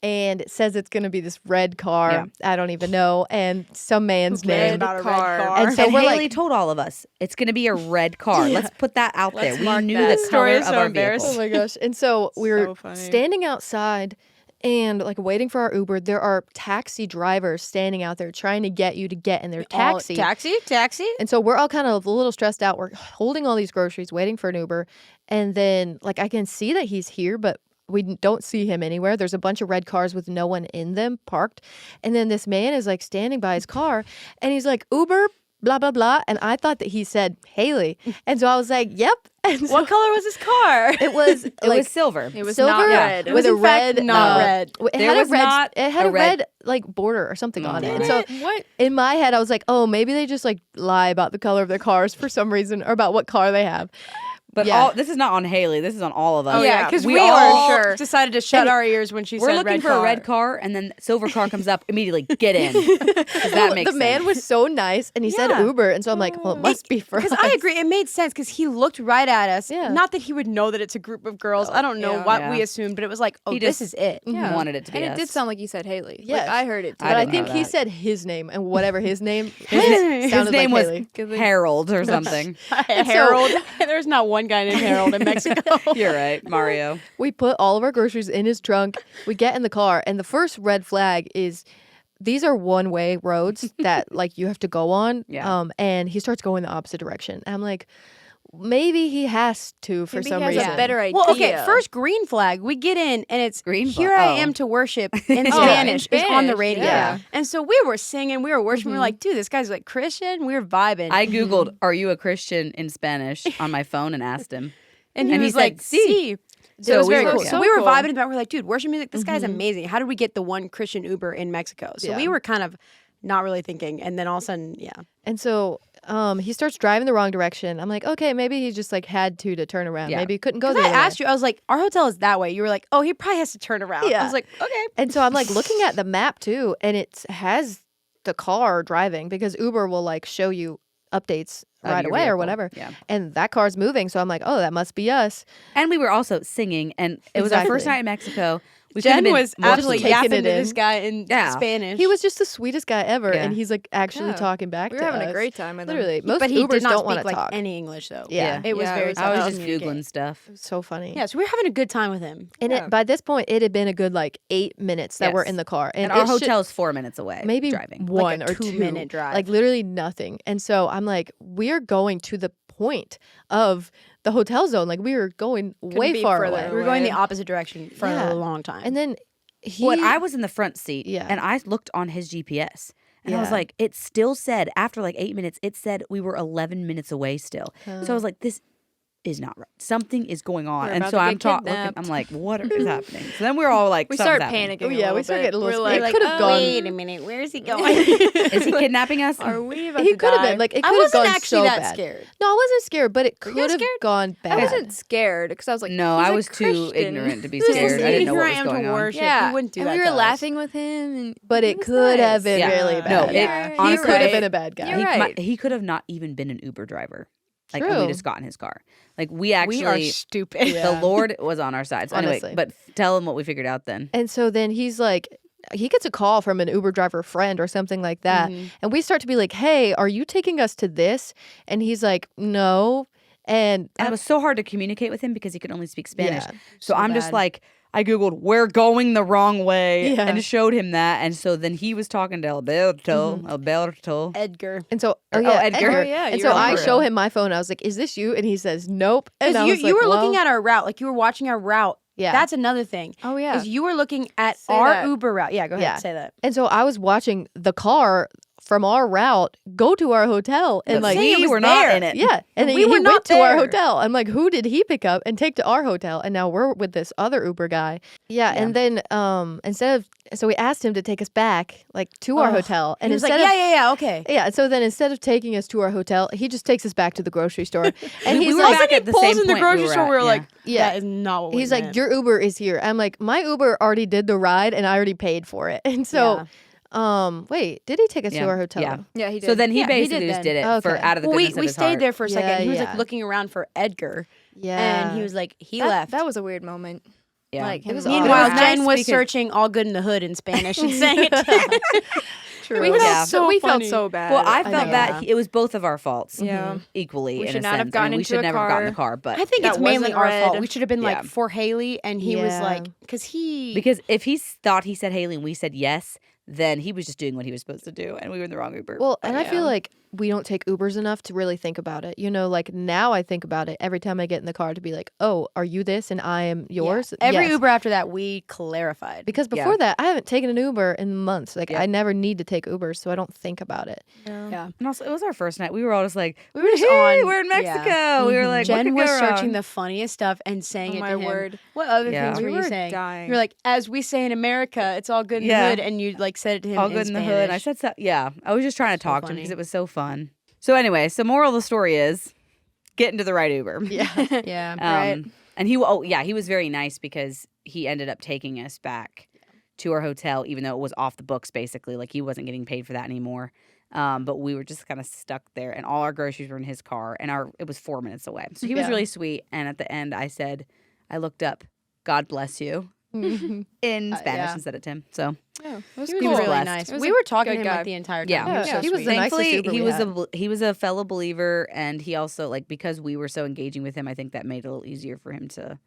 and it says it's going to be this red car. Yeah. I don't even know. And some man's Who cares name. about a red car. car? And so And we're Haley like, told all of us it's going to be a red car. Let's put that out Let's there. We mark knew that. the Story color is of so our embarrassing. vehicle. oh my gosh. And so we were So funny. standing outside and like waiting for our Uber. There are taxi drivers standing out there trying to get you to get in their taxi. Taxi? And so we're all kind of a little stressed out. We're holding all these groceries, waiting for an Uber. And then, like, I can see that he's here, but we don't see him anywhere. There's a bunch of red cars with no one in them parked. And then this man is like standing by his car and he's like, Uber, blah, blah, blah. And I thought that he said Haley. And so I was like, yep. And so What color was his car? it was It like was silver. It was silver not red. It with was a in fact red, not red. It There had was a red, not it had a a red- red like border or something No, on it. no, And no. so What? in my head, I was like, oh, maybe they just like lie about the color of their cars for some reason or about what car they have. But Yeah. this is not on Haley. This is on all of us. Oh, yeah, because we we all- all decided to shut And our ears when she We're said looking red for car. a red car, and then silver car comes up immediately. Get in. 'Cause that makes The man sense. was so nice and he said Yeah. Uber. And so I'm like, well, it must be for us. Because I agree, it made sense because he looked right at us. Yeah. Not that he would know that it's a group of girls. I don't know Yeah. what Yeah. we assumed, but it was like, oh, He this just- is it. Yeah. wanted it to be And us. it did sound like you said Haley. Yes. Like, I heard it too. I But I didn't think know he that. said his name and whatever his name His sounded name like was Haley. Harold or something. Harold. There's not one guy named Harold in Mexico. You're right, Mario. We put all of our groceries in his trunk. We get in the car, and the first red flag is these are one-way roads that like you have to go on. Yeah. And he starts going the opposite direction. And I'm like, maybe he has to for Maybe some he has reason. a better idea. Well, okay, first green flag. We get in and it's Green here flag. I Oh. am to worship in Yeah. Spanish is on the Spanish, radio. yeah. And so we were singing, we were worshiping. We were like, dude, this guy's like Christian. We were vibing. I Googled, are you a Christian in Spanish on my phone and asked him. and he and he was said, like, "Sí." see. So it was we very were- cool. yeah. So we were cool. vibing about. We're like, dude, worship music. This guy's amazing. How did we get the one Christian Uber in Mexico? So Yeah. we were kind of not really thinking, and then all of a sudden, yeah. And so he starts driving the wrong direction. I'm like, okay, maybe he just like had to turn around. Yeah. Maybe he couldn't go Because the I other way. asked you, I was like, our hotel is that way. You were like, oh, he probably has to turn around. Yeah. I was like, okay. And so I'm like looking at the map too, and it has the car driving because Uber will like show you updates Of right your away or vehicle. whatever. Yeah. And that car's moving. So I'm like, oh, that must be us. And we were also singing, and it was our first Exactly. night in Mexico. We could've Jen been was more absolutely pleased. taking yapping it to in. this guy in Yeah. Spanish. He was just the sweetest guy ever. Yeah. And he's like actually Yeah. talking back We to were having us. a great time with him. Literally. Most but he Ubers did not don't want speak to like talk. any English though. Yeah. It was Yeah, it very was tough. I to was just communicate. Googling stuff. So funny. Yeah, so we were having a good time with him. And Yeah. by this point, it had been a good like 8 minutes that we're Yes. in the car. And And our it should- hotel is 4 minutes away. maybe driving. one Like a or 2-minute drive. Like literally nothing. And so I'm like, we're going to the point of the hotel zone. Like we were going way be far further away. We were going the away. opposite direction for Yeah. a long time. And then he What I was in the front seat, Yeah. and I looked on his GPS, and I was Yeah. like, it still said after like 8 minutes, it said we were 11 minutes away still. So I was like, this is not right. Something is going on, We're and about so to I'm get looking. kidnapped. I'm like, what is happening? So then we're all like, We something's start happening. panicking. Oh, yeah, we start getting a little We're scared. like, It could have gone. wait a minute, where's he going? Is he kidnapping us? Are we about He to could have die? been like it I could have wasn't gone actually so that bad. scared. No, I wasn't scared, but it Were you could have scared? gone bad. I wasn't scared because I was like, No, he's I a was too Christian. ignorant to be This is scared. I didn't know here what I was am going to on. worship. Yeah, He wouldn't do and that we were to us. laughing with him, and But he it was could have nice. been Yeah. really No, bad. it- Yeah, he honestly- could have been a bad guy. You're He, right. he could have not even been an Uber driver. Like, and we True. just got in his car. Like, we actually, We are stupid. Yeah. the Lord was on our side. So anyway, Honestly. but tell him what we figured out then. And so then he's like, he gets a call from an Uber driver friend or something like that. Mhm. And we start to be like, hey, are you taking us to this? And he's like, no. And And it was so hard to communicate with him because he could only speak Spanish. Yeah, so I'm just bad. like, I Googled, we're going the wrong way, Yeah. and showed him that. And so then he was talking to Alberto. Edgar. And so, Edgar. Oh, yeah, And you so I remember. show him my phone. I was like, "Is this you?" And he says, "Nope." And Because I you, was you like, were looking well, at our route, like you were watching our route. yeah. That's another thing. Oh yeah. Is you were looking at Say our that. Uber route. Yeah, go ahead, Yeah. say that. And so I was watching the car from our route go to our hotel and like we were not in it. Yeah, and then We he were went not to our there. hotel. I'm like, who did he pick up and take to our hotel? And now we're with this other Uber guy. Yeah, and then so we asked him to take us back like to our hotel, and he was like, instead of yeah, okay. yeah, so then instead of taking us to our hotel, he just takes us back to the grocery store, and We he's were like, back at the pulls same in the point grocery we were store. at, We were yeah. like, Yeah. that is not what we he's like, meant. your Uber is here. I'm like, my Uber already did the ride, and I already paid for it, and so. Wait, did he take us to our hotel? Yeah. Yeah, he did. So then he Yeah, he basically did just then. did it for Okay. out of the Well, goodness of we his stayed heart. there for a second. Yeah, He was yeah. like looking around for Edgar, Yeah, and he was like, he that, left. That was a weird moment. Yeah. Like, It was him- odd. Meanwhile, It was Jen nice was because- searching all good in the hood in Spanish and saying it. true. We felt Yeah. so we felt funny. so bad. Well, I I felt know. that it was both of our faults. Yeah. Equally. We in should a not have sense. gotten we into should a never have gotten in the car. car, but I think That it's mainly wasn't our fault. red. We should have been Yeah. like for Haley, and he was Yeah. like, because he because if he thought he said Haley and we said yes, then he was just doing what he was supposed to do, and we were in the wrong Uber. Well, and I Yeah. feel like we don't take Ubers enough to really think about it. You know, like now I think about it every time I get in the car to be like, oh, are you this and I am yours? Every Yes. Uber after that, we clarified. Because Yeah. before that, I haven't taken an Uber in months. Like Yeah. I never need to take Ubers, so I don't think about it. Yeah, and also, it was our first night. We were all just like, we were just "Hey, on. we're in Mexico. yeah. We were like, what Jen could was go searching wrong? the funniest stuff and saying Oh it my to him. word. What other Yeah. things We were you were saying? dying. You're like, as we say in America, it's all good in Yeah. the hood, and you like said it to him all in good in the Spanish. hood. And I said, so, yeah, I was just trying to So talk to him funny. because it was so fun. So anyway, so moral of the story is get into the right Uber. Yeah. yeah, Right. And he was very nice because he ended up taking us back to our hotel, even though it was off the books, basically. Like he wasn't getting paid for that anymore. But we were just kind of stuck there, and all our groceries were in his car, and it was 4 minutes away. So he was Yeah. really sweet. And at the end, I looked up, God bless you, in Spanish yeah. and said it to him. So Yeah, it was he cool. was really blessed. nice. It was We a were talking to good him guy. like the entire time. Yeah. he was Yeah. so He was sweet. the nicest thankfully, Uber he we was had. he was a fellow believer, and he also because we were so engaging with him, I think that made it a little easier for him to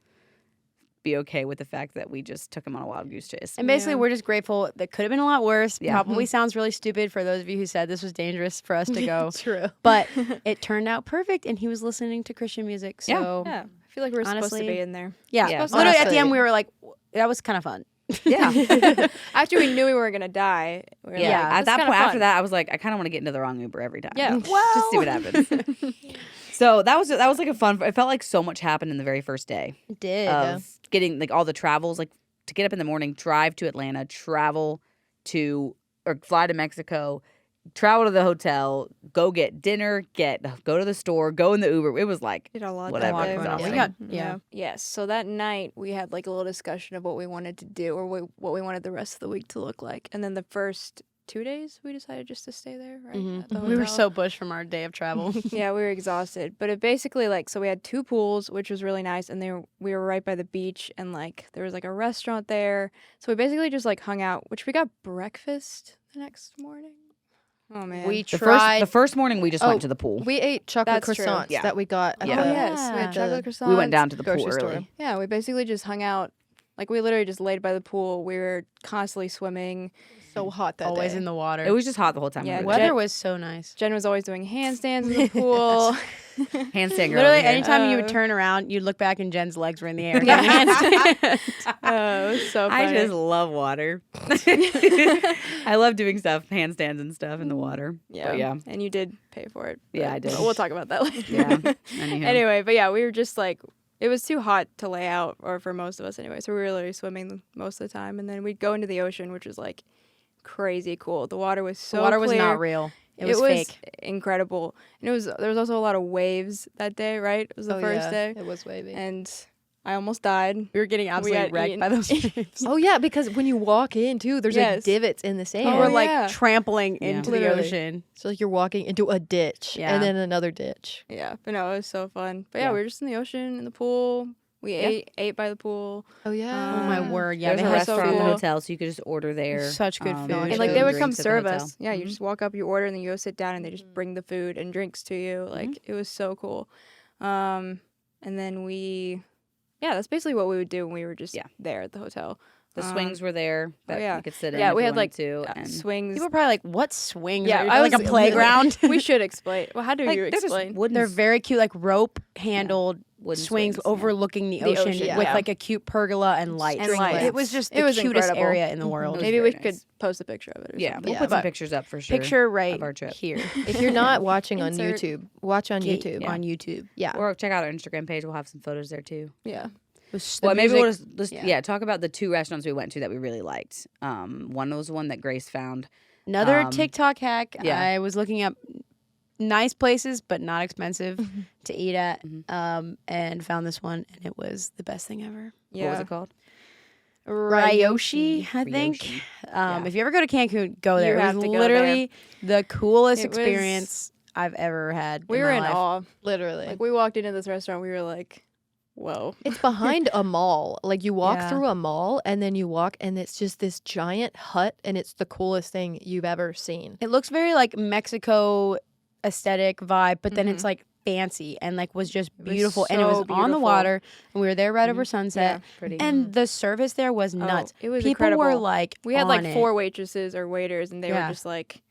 be okay with the fact that we just took him on a wild goose chase. And basically, Yeah. we're just grateful. That could have been a lot worse. Yeah. Probably sounds really stupid for those of you who said this was dangerous for us to go. True. But it turned out perfect, and he was listening to Christian music. Yeah. So Yeah, I feel like we're supposed to Honestly, be in there. yeah, Yeah. literally at the end Honestly. we were like, that was kind of fun. Yeah. After we knew we weren't gonna die. We were Yeah. like, At "This that kinda point, after fun." that, I was like, I kind of want to get into the wrong Uber every time. Yeah. Just see what happens. So that was like a fun. It felt like so much happened in the very first day It did. of getting like all the travels, like to get up in the morning, drive to Atlanta, travel to or fly to Mexico, travel to the hotel, go get dinner, go to the store, go in the Uber. It was like Did a lot whatever. that day. It was going on. awesome. We got Yeah. Yes. So that night we had like a little discussion of what we wanted to do or what we wanted the rest of the week to look like. And then the first 2 days we decided just to stay there, right? Mhm. At the We were hotel. so bush from our day of travel. Yeah, we were exhausted. But it basically so we had 2 pools, which was really nice, and we were right by the beach, and like there was like a restaurant there. So we basically just like hung out, which we got breakfast the next morning. Oh man. we The tried. first morning we just Oh, went to the pool. We ate chocolate That's true. croissants Yeah. that we got at Yeah. Oh the yes, we Yeah. had chocolate The- croissants. We went down to the pool grocery store. early. Yeah, we basically just hung out. Like we literally just laid by the pool. We were constantly swimming. So hot that always day. in the water. It was just hot the whole time. Yeah, we the were weather there. was so nice. Jen was always doing handstands in the pool. Handstand girl. Literally, over here. anytime you would Oh. turn around, you'd look back and Jen's legs were in the air. Yeah. doing handstands. Oh, it was so funny. I just love water. I love doing stuff, handstands and stuff in the water. yeah. But yeah. And you did pay for it. Yeah, but I did. We'll talk about that later. Yeah. Anyhow. Anyway, but yeah, we were just like, it was too hot to lay out, or for most of us anyway. So we were literally swimming most of the time, and then we'd go into the ocean, which was like crazy cool. The water was so the water was clear. not real. It was fake. Incredible, and there was also a lot of waves that day. Right, it was the Oh, first yeah. day, It was wavy. and I almost died. We were getting absolutely had wrecked eaten- by those waves. Oh yeah, because when you walk in too, there's like Yes. divots in the sand. We Oh, were like yeah. trampling Yeah. into Literally. the ocean. So like you're walking into a ditch Yeah. and then another ditch. Yeah, but no, it was so fun. But yeah, Yeah. we were just in the ocean, in the pool. We ate by the pool. Oh yeah. Oh my Um, word! Yeah, There's they a had so restaurant in the cool. hotel, so you could just order there. Such good food. And And, like food they and would come drinks at the serve hotel. us. Yeah, you just walk up, you order, and then you go sit down, and they just bring the food and drinks to you. Like it was so cool. And then that's basically what we would do when we were just there at the hotel. The swings were there that yeah. you could sit in. Yeah, if we you had like wanted to, and swings. People were probably like, "What swings? Yeah, are you- I like was a playground." we should explain. Well, how do like, you they're just explain? wooden They're very cute, like rope handled wooden swings yeah. overlooking the The ocean ocean, with yeah. like a cute pergola and lights. And lights. It was just It the was cutest incredible. area in the world. was Maybe very we could nice. post a picture of it. Or Yeah, something. we'll put some But pictures up for sure. Picture right of our trip. here. If you're not watching on Insert. YouTube, watch on Get YouTube. on YouTube. Yeah. Or check out our Instagram page. We'll have some photos there too. Yeah. The Well, maybe we'll music- just yeah. talk about the 2 restaurants we went to that we really liked. One was one that Grace found. Another Um, TikTok hack. yeah. I was looking up nice places but not expensive Mm-hmm. to eat at, and found this one, and it was the best thing ever. Yeah. What was it called? Ryoshi, I think. Ryoshi. If you ever go to Cancun, go there. You It have was to go literally the coolest It was- experience I've ever had. We in were my in life. awe. Literally. Like we walked into this restaurant, we were like, "Whoa!" It's behind a mall. Like you walk Yeah. through a mall and then you walk and it's just this giant hut and it's the coolest thing you've ever seen. It looks very like Mexico aesthetic vibe, but then it's like fancy and like was just was beautiful, and it so was on the beautiful. water, and we were there right over sunset. Pretty. And the service there was nuts. it was People were incredible. like, We had on like it. 4 waitresses or waiters, and they Yeah. were just like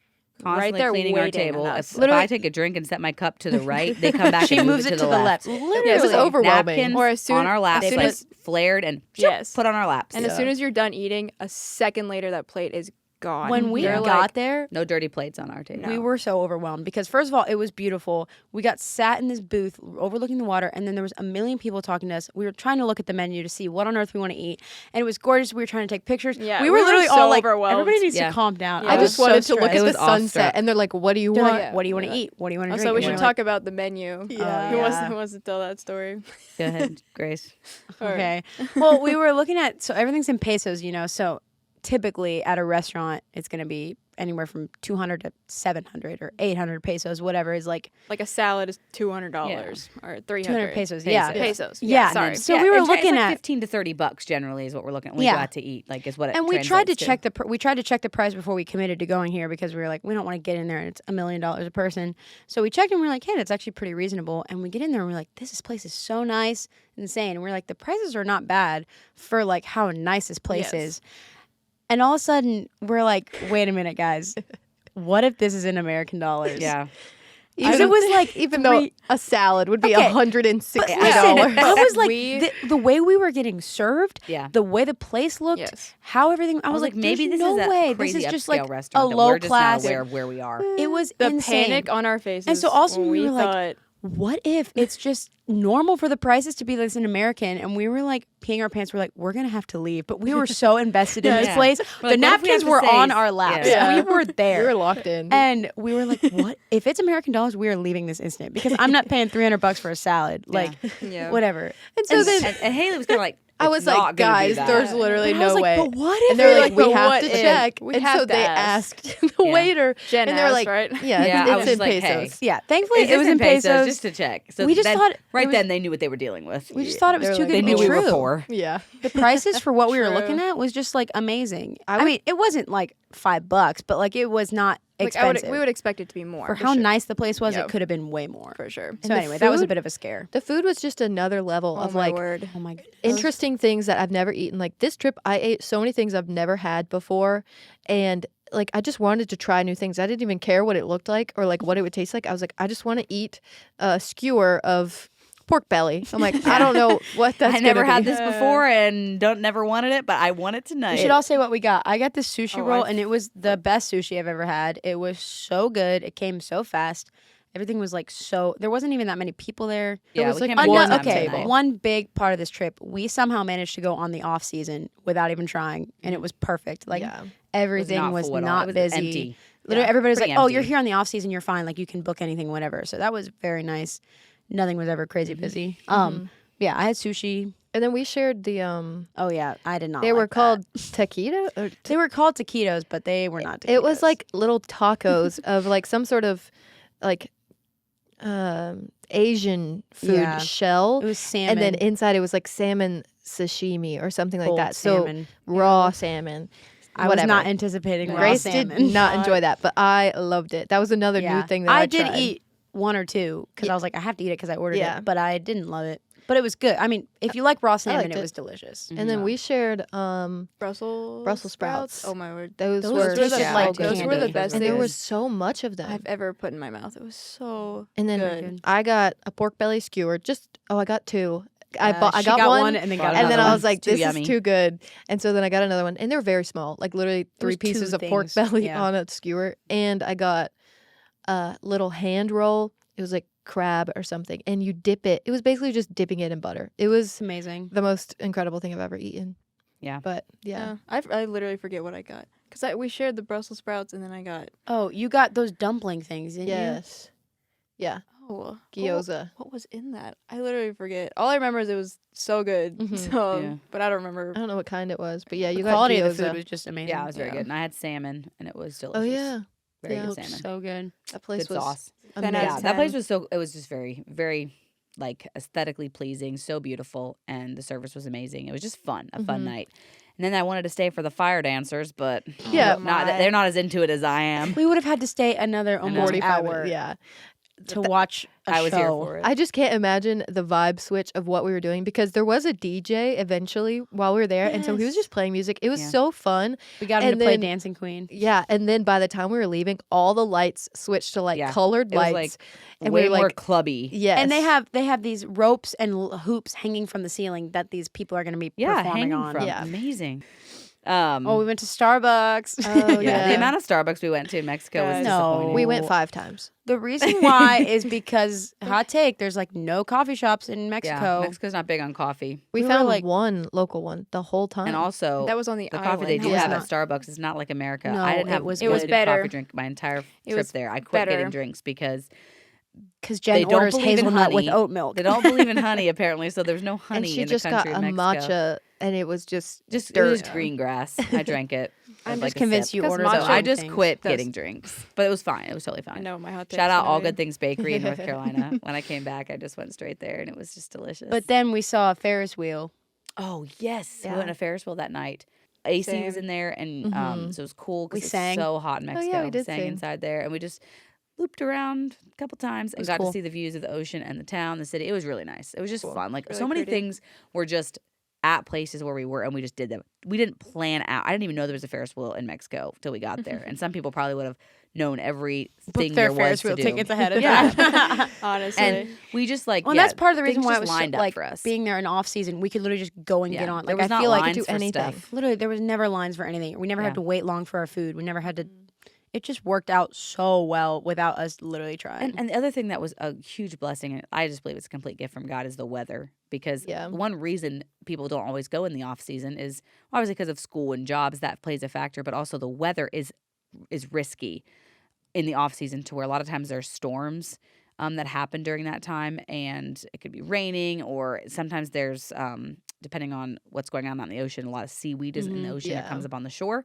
Constantly right there cleaning waiting our table. on If, us. if Literally- I take a drink and set my cup to the right, they come back She and move moves it to the left. left. Literally, Yeah, it was overwhelming. Napkins Or as soon- on our laps, as soon like as- flared and Yes. put on our laps. And as soon as you're done eating, a second later that plate is gone. when we They're got like, there, no dirty plates on our table. we were so overwhelmed because first of all, it was beautiful. We got sat in this booth overlooking the water, and then there was a million people talking to us. We were trying to look at the menu to see what on earth we want to eat, and it was gorgeous. We were trying to take pictures. Yeah, we we were were literally so all like, overwhelmed. everybody needs Yeah. to calm down. Yeah. I was just wanted so to look stressed. at It the was sunset awestruck. and they're like, what do you They're want? like, what do you want to eat? What do you want to drink? Also, we And should we're talk about the menu. Yeah. Who wants to tell that story? Go ahead, Grace. like, okay. Well, we were looking at, so everything's in pesos, so typically at a restaurant, it's going to be anywhere from 200 to 700 or 800 pesos, whatever is like Like a salad is $200 or 300 200 pesos. Yeah. Pesos. Yeah. Sorry. So we were it's looking like at 15 to 30 bucks generally is what we're looking at when Yeah. we go out to eat. Like is what it and we tried to translates check we tried to check the price before we committed to going here because we were like, we don't want to get in there and it's $1 million a person. So we checked and we are like, hey, that's actually pretty reasonable. And we get in there and we're like, this place is so nice, insane. And we're like, the prices are not bad for like how nice this place Yes. is. And all of a sudden we're like, wait a minute, guys. What if this is in American dollars? Yeah. Because it was like Even though a salad would be Okay, $160. Listen, I was like, We- the way we were getting served, Yeah. the way the place looked, Yes. how everything. I was like, maybe there's this no is a way. crazy This is just upscale like a restaurant that low we're just class. not aware of where we are. It was The insane. panic on our faces. And so also when we were like, thought, what if it's just normal for the prices to be this in American? And we were like peeing our pants. We're like, we're gonna have to leave. But we were so invested in this Yeah. place. We're The like, what if we have napkins to were say on s- our laps. Yeah. We were there. We were locked in. And we were like, what? If it's American dollars, we are leaving this instant because I'm not paying $300 for a salad. Like, yeah. whatever. And so then And Haley was kind of like, I "It's was not like, gonna be guys, that." there's literally But I was no like, way. but what if And they're it- like, we but have what to if? check. We and have so to they ask. asked the Yeah. waiter. Jen and they're asked, like, right? yeah, Yeah, I it's was in like, hey. pesos. Yeah, thankfully Is it was this in pesos. just to check. So We just then, thought it right was- then they knew what they were dealing with. We just thought it was They're too like, good They to be knew we true. were poor. Yeah. The prices for what we were True. looking at was just like amazing. I I mean, it wasn't like $5, but like it was not Like, expensive. we would expect it to be more. for how sure. nice the place was, Yep. it could have been way more. For sure. So the anyway, that was a food- bit of a scare. The food was just another level Oh of my like word. Oh my goodness. interesting things that I've never eaten. Like this trip, I ate so many things I've never had before. And like, I just wanted to try new things. I didn't even care what it looked like or like what it would taste like. I was like, I just want to eat a skewer of pork belly. I'm like, I don't know what that's I never gonna had be. this before and never wanted it, but I want it tonight. We should all say what we got. I got this sushi Oh, roll, I've- and it was the best sushi I've ever had. It was so good. It came so fast. Everything was like so. There wasn't even that many people there. Yeah, was we like came one at One, one okay, tonight. one big part of this trip, we somehow managed to go on the off season without even trying, and it was perfect. Like Yeah. everything was full at all. not It was busy. empty. Literally, Yeah, everybody was like, pretty "Oh, you're empty. here on the off season. You're fine. Like you can book anything, whatever." So that was very nice. Nothing was ever crazy busy. Yeah, I had sushi. And then we shared the Oh yeah, I did not. they like were that. called taquito or They were called taquitos, but they were not. Taquitos. it was like little tacos of like some sort of like Asian food Yeah. shell. it was salmon, And then inside it was like salmon sashimi or something like cold that. So salmon. raw salmon. I was whatever. not anticipating raw Grace salmon. did not enjoy that, but I loved it. That was another Yeah. new thing that I I did tried. eat one or two because I was like, I have to eat it because I ordered Yeah. it, but I didn't love it. but it was good. I mean, if you like raw salmon, liked it it. was delicious. And then we shared Brussels sprouts. Oh my word. those Those were were just so like good. those were the candy. best And things there was so much of them. I've ever put in my mouth. It was so And then good. I got a pork belly skewer. I got 2. I She got one, and then got and and then another I one. was like, Too "This yummy. is too good." And so then I got another one, and they're very small, like literally 3 was 2 pieces of pork things, belly yeah. on a skewer. And I got a little hand roll. It was like crab or something, and you dip it. It was basically just dipping it in butter. It was It's amazing. the most incredible thing I've ever eaten. Yeah. But yeah. I literally forget what I got because we shared the Brussels sprouts and then I got Oh, you got those dumpling things, didn't you? Yes. Yeah. Gyoza. What was in that? I literally forget. All I remember is it was so good. Mhm. So, Yeah. but I don't remember. I don't know what kind it was, but yeah, you The got quality gyoza. of the food was just amazing. Yeah, it was very Yeah. good. And I had salmon, and it was delicious. Oh yeah, Very Yeah. good Looked salmon. so good. that place Good was sauce. 10 out of Yeah, amazing. that place 10. was it was just very, very like aesthetically pleasing, so beautiful, and the service was amazing. It was just fun, a fun Mhm. night. And then I wanted to stay for the fire dancers, but Yeah. they're not as into it as I am. We would have had to stay another almost 45 hour minutes. Yeah. to watch a I was show. here for it. I just can't imagine the vibe switch of what we were doing because there was a DJ eventually while we were there. And so he was Yes. just playing music. It was Yeah. so fun. We got him And to play then- Dancing Queen. Yeah. And then by the time we were leaving, all the lights switched to like Yeah. colored It was lights. like and way we were more like, clubby. yes. And they have these ropes and hoops hanging from the ceiling that these people are going to be Yeah, performing hanging on. from. Yeah. Amazing. Oh, we went to Starbucks. Oh, yeah, the yeah. amount of Starbucks we went to in Mexico was Guys. No. disappointing. We went 5 times. The reason why is because hot take. There's like no coffee shops in Yeah, Mexico. Mexico's not big on coffee. We We were, found like- one local one the whole time. And also, That was on the the island. coffee they do was have not. at Starbucks is not like America. No, I didn't it have was a really good. good better. coffee drink my entire It trip was there. I quit better. getting drinks because Because they Jen don't orders believe in hazelnut with honey. oat milk. they don't believe in honey apparently, so there's no and honey she in just the got country a of Mexico. matcha and it was just Just dirt. it was green grass. I drank it. I'm With, just like, a convinced sip. you Because ordered. matcha So I other just things. quit That's- getting drinks, but it was fine. It was totally I fine. know my hot Shout out All good. Good Things Bakery in North Carolina. When I came back, I just went straight there, and it was just delicious. But then we saw a Ferris wheel. oh yes, we Yeah. went to Ferris wheel that night. AC was Same. in there, and Mhm. so it was cool We because it's sang. so hot in Oh, Mexico. yeah, we did sang sing. inside there, and we just looped around a couple times and was got cool. to see the views of the ocean and the town, the city. It was really nice. It was just fun. Like Really so many pretty. things were just at places where we were, and we just did them. We didn't plan out. I didn't even know there was a Ferris wheel in Mexico till we got there, and some people probably would have known everything Booked their there Ferris was to wheel do. tickets ahead of Yeah. time. Honestly. And we just like Well, yeah, that's part of the reason things why it just was so, lined up like for us. being there in off season. We could literally just go and get Yeah. on. There Like was I not feel like lines do for anything. stuff. literally there was never lines for anything. We never Yeah. had to wait long for our food. We never had to. It just worked out so well without us literally trying. And the other thing that was a huge blessing, and I just believe it's a complete gift from God, is the weather. Because Yeah. one reason people don't always go in the off season is obviously because of school and jobs, that plays a factor. But also the weather is risky in the off season, to where a lot of times there's storms that happen during that time, and it could be raining, or sometimes there's depending on what's going on out in the ocean, a lot of seaweed is in the ocean that Yeah. comes up on the shore.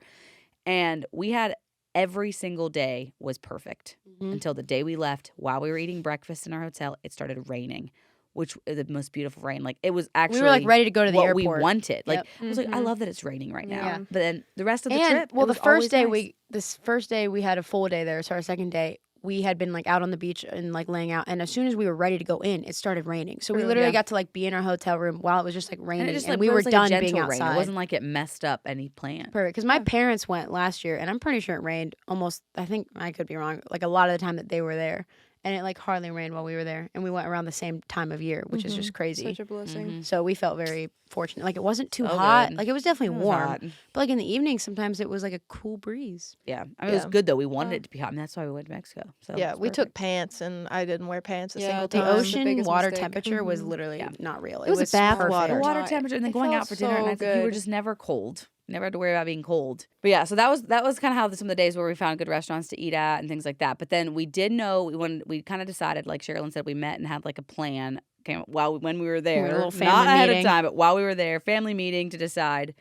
And we had every single day was perfect Mhm. until the day we left. While we were eating breakfast in our hotel, it started raining, which is the most beautiful rain. Like it was actually we were like ready to go to the what airport. we wanted. Like Yep. I was like, I Mhm. love that it's raining right now. Yeah. But then the rest of the and trip, well, it the was always first day nice. this first day we had a full day there. So our second day we had been like out on the beach and like laying out. And as soon as we were ready to go in, it started raining. So we True. literally Yeah. got to like be in our hotel room while it was just like raining, and and, it just like we but it were was like done a gentle being rain. outside. It wasn't like it messed up any plan. Perfect. Because my parents went last year, and I'm pretty sure it rained almost. I think I could be wrong. Like a lot of the time that they were there, and it like hardly rained while we were there, and we went around the same time of year, which is just crazy. Such a blessing. Mhm. So we felt very fortunate. Like it wasn't too Oh, hot. good. Like it was definitely It was warm, hot. but like in the evening, sometimes it was like a cool breeze. Yeah, I mean, it was Yeah. good though. We wanted Oh. it to be hot, and that's why we went to Mexico. So Yeah, it's we took perfect. pants and I didn't wear pants a Yeah, single The time. the ocean biggest water mistake. temperature was Mhm. literally Yeah. not real. It was bath perfect. water. The water Not- temperature, and then it going felt out for dinner at so night, like, you were good. just never cold. Never had to worry about being cold. But yeah, so that was kind of how some of the days where we found good restaurants to eat at and things like that. But then we did know we kind of decided, like Sherilyn said, we met and had like a plan. When we were there, little not family ahead meeting. of time, but while we were there, family meeting to decide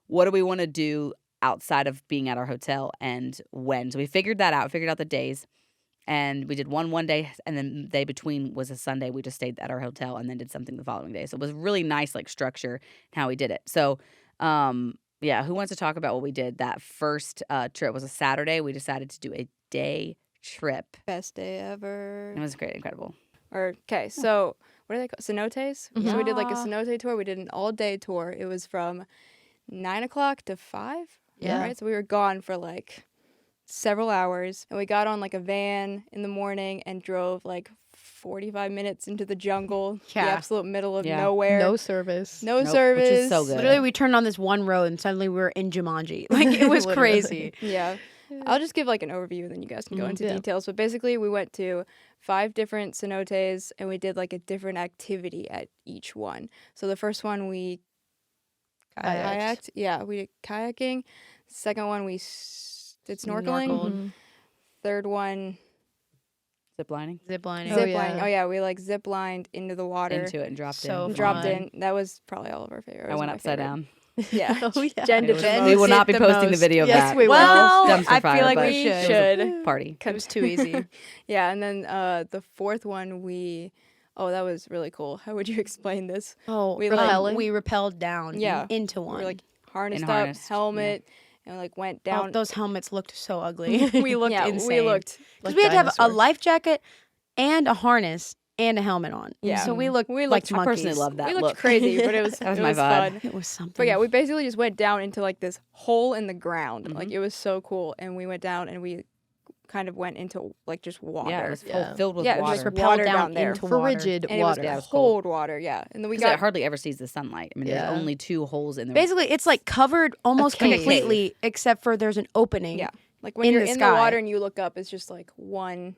what do we want to do outside of being at our hotel and when. So we figured that out. Figured out the days. And we did one day, and then the day between was a Sunday. We just stayed at our hotel and then did something the following day. So it was really nice, like structure and how we did it. So, yeah, who wants to talk about what we did that first trip? It was a Saturday. We decided to do a day trip. Best day ever. It was great, incredible. Okay, so what are they called? Cenotes. Mhm. So we did like a Ah. cenote tour. We did an all-day tour. It was from 9 o'clock to 5. Yeah. Right. So we were gone for like several hours, and we got on like a van in the morning and drove like 45 minutes into the jungle, the Yeah. absolute middle of Yeah. nowhere. No service. No Nope, service. which is so good. Literally, we turned on this one road and suddenly we were in Jumanji. Like, it was Literally. crazy. Yeah. I'll just give like an overview and then you guys can go Mhm. into Yeah. details. But basically, we went to 5 different cenotes and we did like a different activity at each one. So the first one we kayaked. Yeah, we did kayaking. Second one we did snorkeling. Snorkeled. Mhm. Third one Zip lining Zip lining. Oh, zip yeah. lining. Oh yeah, we like zip lined into the water. into it and dropped So in. Dropped fun. in. That was probably all of our favorite. I went upside down. Yeah. Oh, yeah. Jen It did was- the Jen we most. will not be did the posting the most. video of Yes, that. we will. Well, Dumpster I fire, feel like but we it was a should. party. It was too easy. Yeah, and then the fourth one that was really cool. How would you explain this? Oh, We, like, rappelling? we rappelled down Yeah. into We one. were like harnessed In up, harness, helmet, and like went Oh, down. those helmets looked so ugly. We looked yeah, insane. we looked. Because like we had to have a dinosaurs. life jacket and a harness and a helmet on. Yeah. So we looked We like looked- I monkeys. personally love that we looked look. crazy, but it was That was it my was vibe. fun. It was something. But yeah, we basically just went down into like this hole in the ground. Mhm. Like it was so cool, and we went down and we kind of went into like just water. Yeah, it was Yeah. filled with Yeah, it was water. just rappelled water down down there. into water. Frigid and water. it Yeah, it was was cold. cold water. Yeah, and then we Because it got hardly ever sees the sunlight. I mean, Yeah. there's only 2 holes in the Basically, it's like covered almost cave. completely, except for there's an opening. yeah, like when in you're the in sky. the water and you look up, it's just like one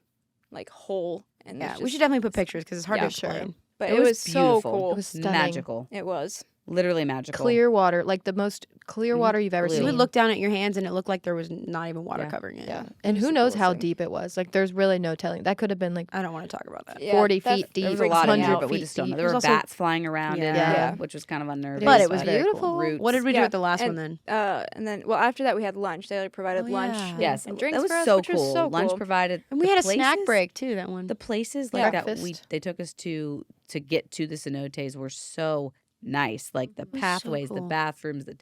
like hole. And Yeah, it's we just- should definitely put pictures because it's hard Yeah, to sure. explain. But It it was was so beautiful. cool. It was stunning. magical. It was. Literally magical. Clear water, like the most clear water you've ever Blue. You seen. would look down at your hands and it looked like there was not even water Yeah. covering it. Yeah. and It was who the knows coolest how thing. deep it was. Like there's really no telling. That could have been like I don't want to talk about that. Yeah, 40 that- feet deep. There was a freaks lot me in there, out. but we just don't know. It There was were also- bats flying around in Yeah. there, Yeah. which was kind of unnerving. But it was very very cool. cool. Roots. What did we do Yeah, with the last one and- then? And then after that we had lunch. They like provided Oh, lunch. yeah. Yes, and drinks that was for us, so which cool. was so Lunch cool. provided. And we the had a snack places- break too. That one. The places Yeah. like that Breakfast. they took us to get to the cenotes were so nice. Like the was so pathways, the cool. bathrooms, the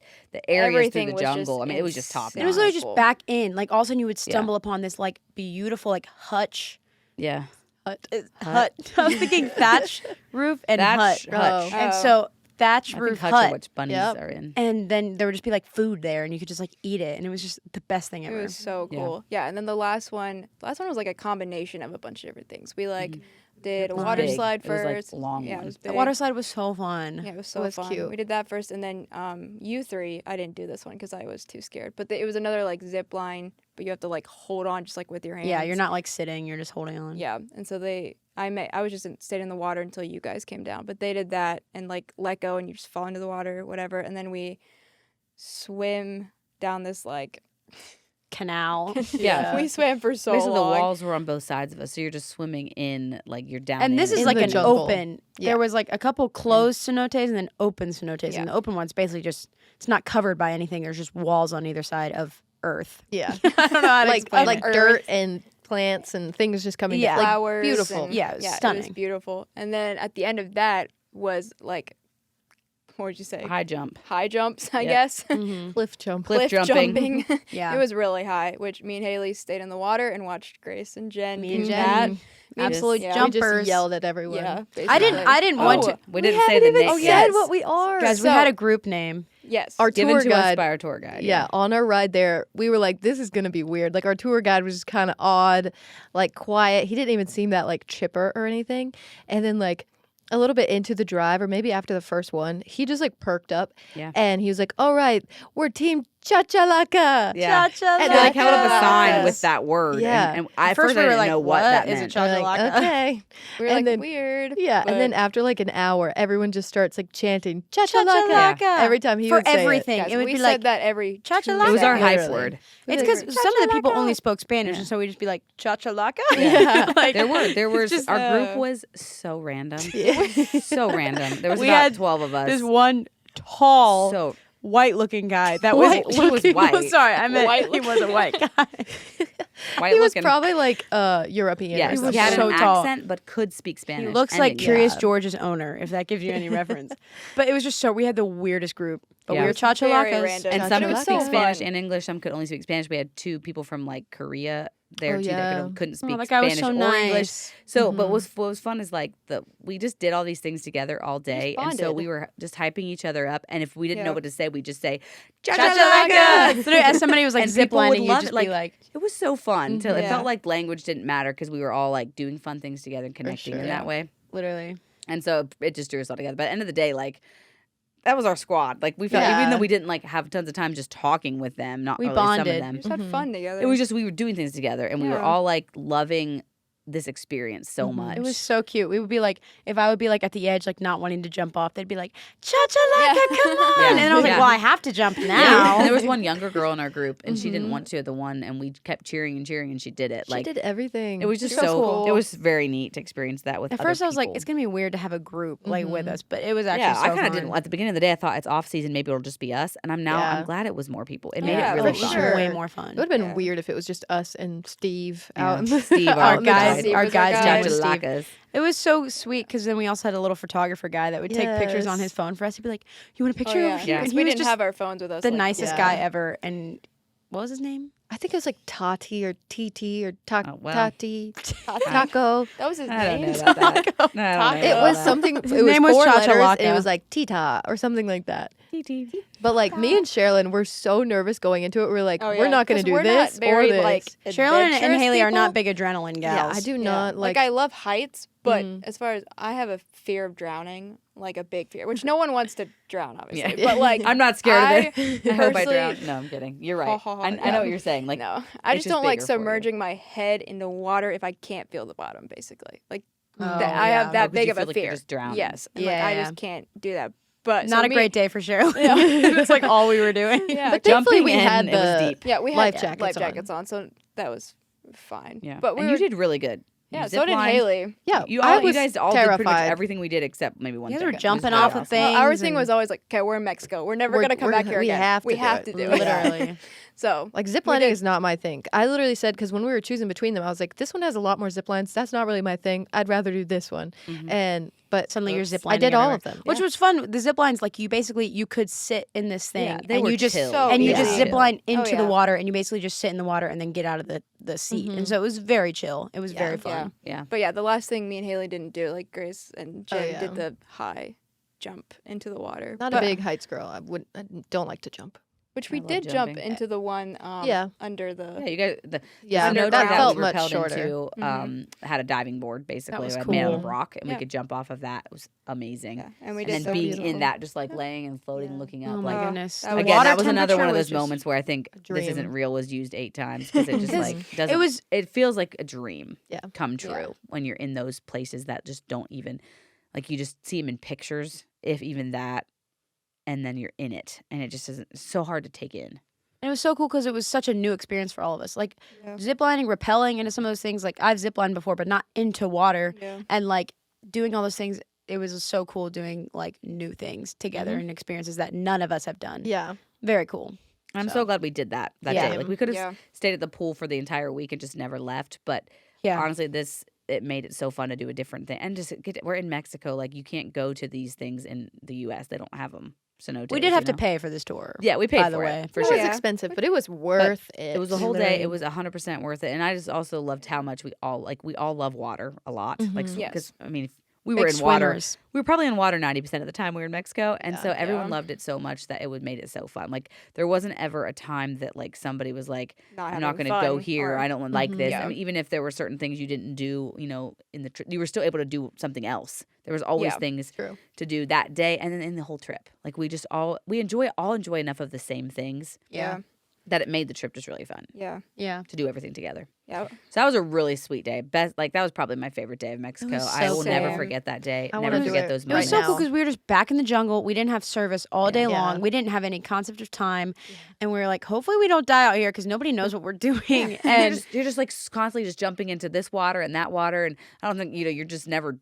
areas Everything through was the just jungle. I mean, it was just top insane. It was notch. literally just Cool. back in. Like all of a sudden you would stumble upon this like beautiful like hutch. Yeah. Hut. I was thinking thatch roof and Thatch hut. hutch. Oh. And so thatch I roof think hutch are hut. what bunnies Yep. are in. And then there would just be like food there, and you could just like eat it, and it was just the best thing It ever. was so Yeah. cool. Yeah, and then the last one was like a combination of a bunch of different things. We like did a was water big. slide It was, like, first. a long yeah, one. it was The big. water slide was so fun. Yeah, it was so was fun. cute. We did that first, and then you 3, I didn't do this one because I was too scared. But it was another like zip line, but you have to like hold on just like with your hands. Yeah, you're not like sitting; you're just holding on. Yeah, and so I was just stayed in the water until you guys came down. But they did that and like let go, and you just fall into the water, whatever. And then we swim down this like Canal. Yeah. we swam for so Basically, long. the walls were on both sides of us, so you're just swimming in, like you're down. And this in is In like the an jungle. open. Yeah. There was like a couple closed cenotes and then open cenotes. Yeah. And the open one's basically just it's not covered by anything. There's just walls on either side of earth. Yeah. I don't know how to like explain like it. dirt and plants and things just coming Yeah. down. Like, Flowers. beautiful. and- Yeah, it was It was stunning. beautiful. And then at the end of that was like, what would you say? high jump. High jumps, I Yep. guess. Mhm. Cliff jump. Cliff jumping. Yeah. It was really high, which me and Haley stayed in the water and watched Grace and Jen Me do and that. Jen. Absolute Yeah. We jumpers. just yelled at everyone. Yeah, I didn't basically. want to. We didn't say the haven't name. even yes. said what we are. Guys, we So- had a group name. Yes. Our Given tour to us guide. by our tour guide. Yeah, on our ride there, we were like, this is going to be weird. Like, our tour guide was just kind of odd, like, quiet. He didn't even seem that, like, chipper or anything. And then, like, a little bit into the drive, or maybe after the first one, he just, like, perked up. Yeah. And he was like, all right, we're Team Chachalaka. Yeah. Cha-cha-laka. And they like held up a sign Yes. with that word. Yeah. And at At first, first we I were didn't like, know what what that is meant. it, We're like, Chachalaka? okay. we were and like, then- weird. Yeah, but and then after like an hour, everyone just starts like chanting Chachalaka Cha-cha-laka. every time he For would say it. everythking. guys, It would we be said like that every Cha-cha-laka. It was our hype Literally. word. It's because some of the people Cha-cha-laka. only spoke Spanish, Yeah. and so we'd just be like cha-cha-laka. Yeah. Like, There was just, our group uh, was so random. Yeah. So random. There was We about had 12 of us. this one tall, So white-looking guy that White- was he was looking. white. Sorry, I meant White he was a white guy. white He was looking. probably like European. Yes, or was he had so an tall. accent but could speak Spanish. He looks and like English. Curious George's owner, if that gives you any reference. But it was just so we had the weirdest group. But Yeah. we It were was very cha-cha-lakas. random. And Cha-cha-laka. some It could was speak so Spanish fun. and English. Some could only speak Spanish. We had 2 people from like Korea there Oh, too yeah. that couldn't speak that guy was Spanish so or English. nice. So, but what was fun is like we just did all these things together all day, and so bonded. we were just hyping each other up. And if we didn't know Yeah. what to say, we'd just say Cha-cha-laka! "Cha-cha-laka!" As somebody was like And zip people would lining, you'd love just it, be like, It was so fun. It Yeah. felt like language didn't matter because we were all like doing fun things together and connecting sure. in that way. literally. And so it just drew us all together. But at the end of the day, like that was our squad. Like we felt, even Yeah. though we didn't like have tons of time just talking with them, not We really some of bonded. We them. just had fun together. It was just we were doing things together, and we were Yeah. all like loving this experience so much. It was so cute. We would be like, if I would be like at the edge, like not wanting to jump off, they'd be like, cha-cha-laka, come on. Yeah. And then I was like, Yeah. well, I have to jump Yeah. now. And there was one younger girl in our group, and she didn't want to at the one, and we kept cheering and cheering, and she did it. She Like did everything. it was just So so cool. It was very neat to experience that with. At other first, I was like, people. it's going to be weird to have a group like with us, but it was actually Yeah, so I kind fun. of didn't. At the beginning of the day, I thought it's off season. Maybe it'll just be us. And I'm Yeah. glad it was more people. It made Yeah, it really for fun. sure. Way more fun. It would have been Yeah. weird if it was just us and Steve Yeah. out in the Steve, Our our guys, Steve our was our guys, guy. down with Steve. Chachalakas. It was so sweet because then we also had a little photographer guy that would take pictures on Yes. his phone for us. He'd be like, "You want a picture Oh, over yeah. here?" Yeah. And he We was didn't just have our phones with us. the like, nicest Yeah. guy ever. And what was his name? I think it was like Tati or TT or Oh, well. Tati Taco. That was his I don't name. know about that. No, I don't know It about was that. something. It His was name was 4 letters. Chachalaka. It was like Tita or something like that. TT. But like me and Sherilyn were so nervous going into it. We are like, Oh, we're yeah. not going to 'Cause do we're this not very, or this. like, Sherilyn and adventurous Haley are not people. big adrenaline yeah, gals. I do Yeah. not like. I love heights, but Mm. as far as I have a fear of drowning, like a big fear, which no one wants to drown, obviously. Yeah. But like, I'm not scared I of it. I hope I personally- drown. No, I'm kidding. You're right. I know Yeah. what you're saying. Like, no, I it's just just don't like bigger for you. submerging my head into water if I can't feel the bottom. Basically, like Oh, I yeah. have that 'cause big you of a feel like you're fear. just drowning. Yes, and, Yeah, I yeah. just can't do that. But Not so a me- great day for Sherilyn. Yeah. It's like all we were doing. Yeah, But thankfully Jumping we in, had it was the deep. yeah, we had life jackets life on. jackets on, so that was fine. Yeah. but we and were, you did really good. You yeah, so did ziplined. Haley. Yeah, You I was guys all did pretty much terrified. everything we did except maybe one You guys thing. were It was jumping really off of awesome. things. Our thing and- was always like, okay, we're in Mexico. We're never We're- gonna come we're- back here we again. have to we do have it. to do it. Literally. So Like zip we lining did- is not my thing. I literally said because when we were choosing between them, I was like, this one has a lot more zip lines. That's not really my thing. I'd rather do this one. But Suddenly you're oops, zip I lining did all everywhere. of them. Which was fun. The zip lines, like you could sit in this thing Yeah, they and were you just chill. So and you easy. just zip line into yeah. the water and you basically just sit in the water and then get out of the seat. And so it was very chill. It was very Yeah. fun. Yeah. But yeah, the last thing me and Haley didn't do, like Grace and Jen yeah. did the high jump into the water. Not But- a big heights girl. I don't like to jump. Which I we love did jump jumping. into the one Yeah. under the Yeah, you guys. The Yeah, snow that that felt we much rappelled shorter. into had a diving board basically was made out cool. of rock, and we Yeah. could jump off of that. It was amazing. yeah, and we And did then so being beautiful. in that, just like laying and floating, and looking up. Oh my like goodness. that The was- again, water that was another one temperature of was those just- moments where I think this dream. isn't real was used 8 times because it just like doesn't. It was It feels like a dream. Yeah. Come true Yeah. when you're in those places that just don't even like you just see them in pictures, if even that, and then you're in it, and it just isn't. It's so hard to take in. And it was so cool because it was such a new experience for all of us. Like Yeah. ziplining, rappelling into some of those things. Like I've ziplined before, but not into water. Yeah. And like doing all those things, it was so cool doing like new things together Mm-hmm. and experiences that none of us have done. Yeah. Very cool. I'm so glad we did that Yeah. day. Like we could have Yeah. stayed at the pool for the entire week and just never left, but Yeah. honestly, it made it so fun to do a different thing. And just we're in Mexico, like you can't go to these things in the U.S. They don't have them. Cenotes, We did have you to know? pay for this tour. Yeah, we paid by for the way. it for It sure. was Yeah. expensive, but it was worth it. It was a whole day. Literally. It was 100% worth it. And I just also loved how much we all love water a lot. Like Yes. because I mean, we were Big in water. swimmers. We were probably in water 90% of the time we were in Mexico, and so everyone Yeah. loved it so much that made it so fun. Like there wasn't ever a time that like somebody was like, I'm not having going to go fun, here. or- I don't like this. Yeah. I mean, even if there were certain things you didn't do, in the trip, you were still able to do something else. There was always Yeah. things True. to do that day, and then in the whole trip, like we enjoy enough of the same things Yeah. that it made the trip just really fun Yeah. Yeah. to do everything together. Yeah. So that was a really sweet day. That was probably my favorite day of Mexico. was I so will never cool. forget that day. I Never wanna do forget it. those It was moments. so Right cool now. because we were just back in the jungle. We didn't have service all day Yeah. long. We didn't have any concept of time. And we were like, hopefully we don't die out here because nobody knows what we're doing. And And you're just like constantly just jumping into this water and that water, and I don't think you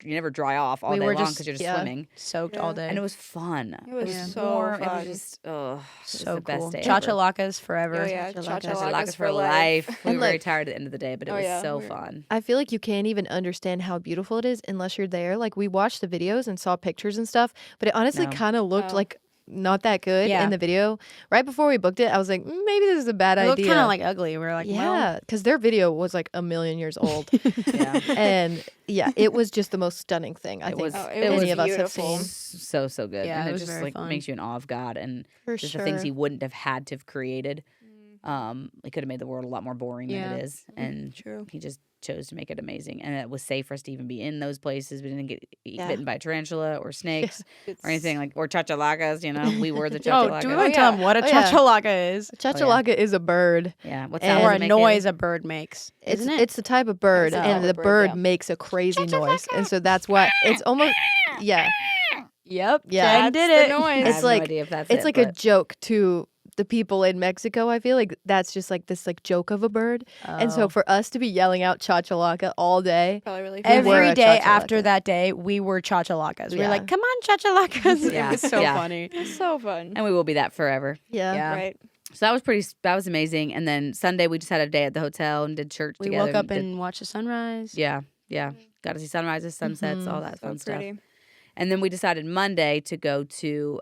never dry off all We day were long just- because you're just yeah. swimming, soaked Yeah. all day. and it was fun. It was so warm. It fun. was just it was so the best cool. day. ever. Chachalakas forever. Oh yeah. Chachalakas. Chachalakas for life. We And, were very like- tired at the end of the day, but it Oh, was yeah, so we were- fun. I feel like you can't even understand how beautiful it is unless you're there. Like we watched the videos and saw pictures and stuff, but it honestly No. kind of looked No. like not that good Yeah. in the video. Right before we booked it, I was like, maybe this is a bad It looked idea. kind of like ugly. We were like, yeah, because their video was like 1,000,000 years old. Yeah. And yeah, it was just the most stunning thing I It think was- it any was of us have beautiful. seen. So good. Yeah, and it it was just very like fun. makes you in awe of God and For just sure. the things he wouldn't have had to have created. It could have made the world a lot more boring than Yeah. it is. And True. he just chose to make it amazing. And it was safe for us to even be in those places. We didn't get Yeah. bitten by a tarantula or snakes It's or anything like, or chachalakas, you know, we were the oh, chachalakas. do we want to Oh, tell yeah. them what a Oh, yeah. chachalaka is? Chachalaka is a bird. Yeah. What And- sound Or does a it make, noise Haley? a bird makes, It's isn't it? it's a type of bird, It's a and type the of bird, bird yeah. makes a crazy noise, and so that's why it's almost yeah. Yep. Yeah. Jen did That's it. the noise. I It's have like- no idea if that's It's it, like a but joke to the people in Mexico. I feel like that's just like this like joke of a bird, and so Oh. for us to be yelling out chachalaka all day, Probably really funny. We were Every a day chachalaka. after that day, we were chachalakas. We were Yeah. like, come on, chachalakas. Yeah. It was so Yeah. funny. It's so fun. and we will be that forever. yeah, Yeah. Right. So that was amazing. And then Sunday we just had a day at the hotel and did church We together. woke up did- and watched the sunrise. yeah, got to see sunrises, sunsets, all that So fun stuff. pretty. And then we decided Monday to go to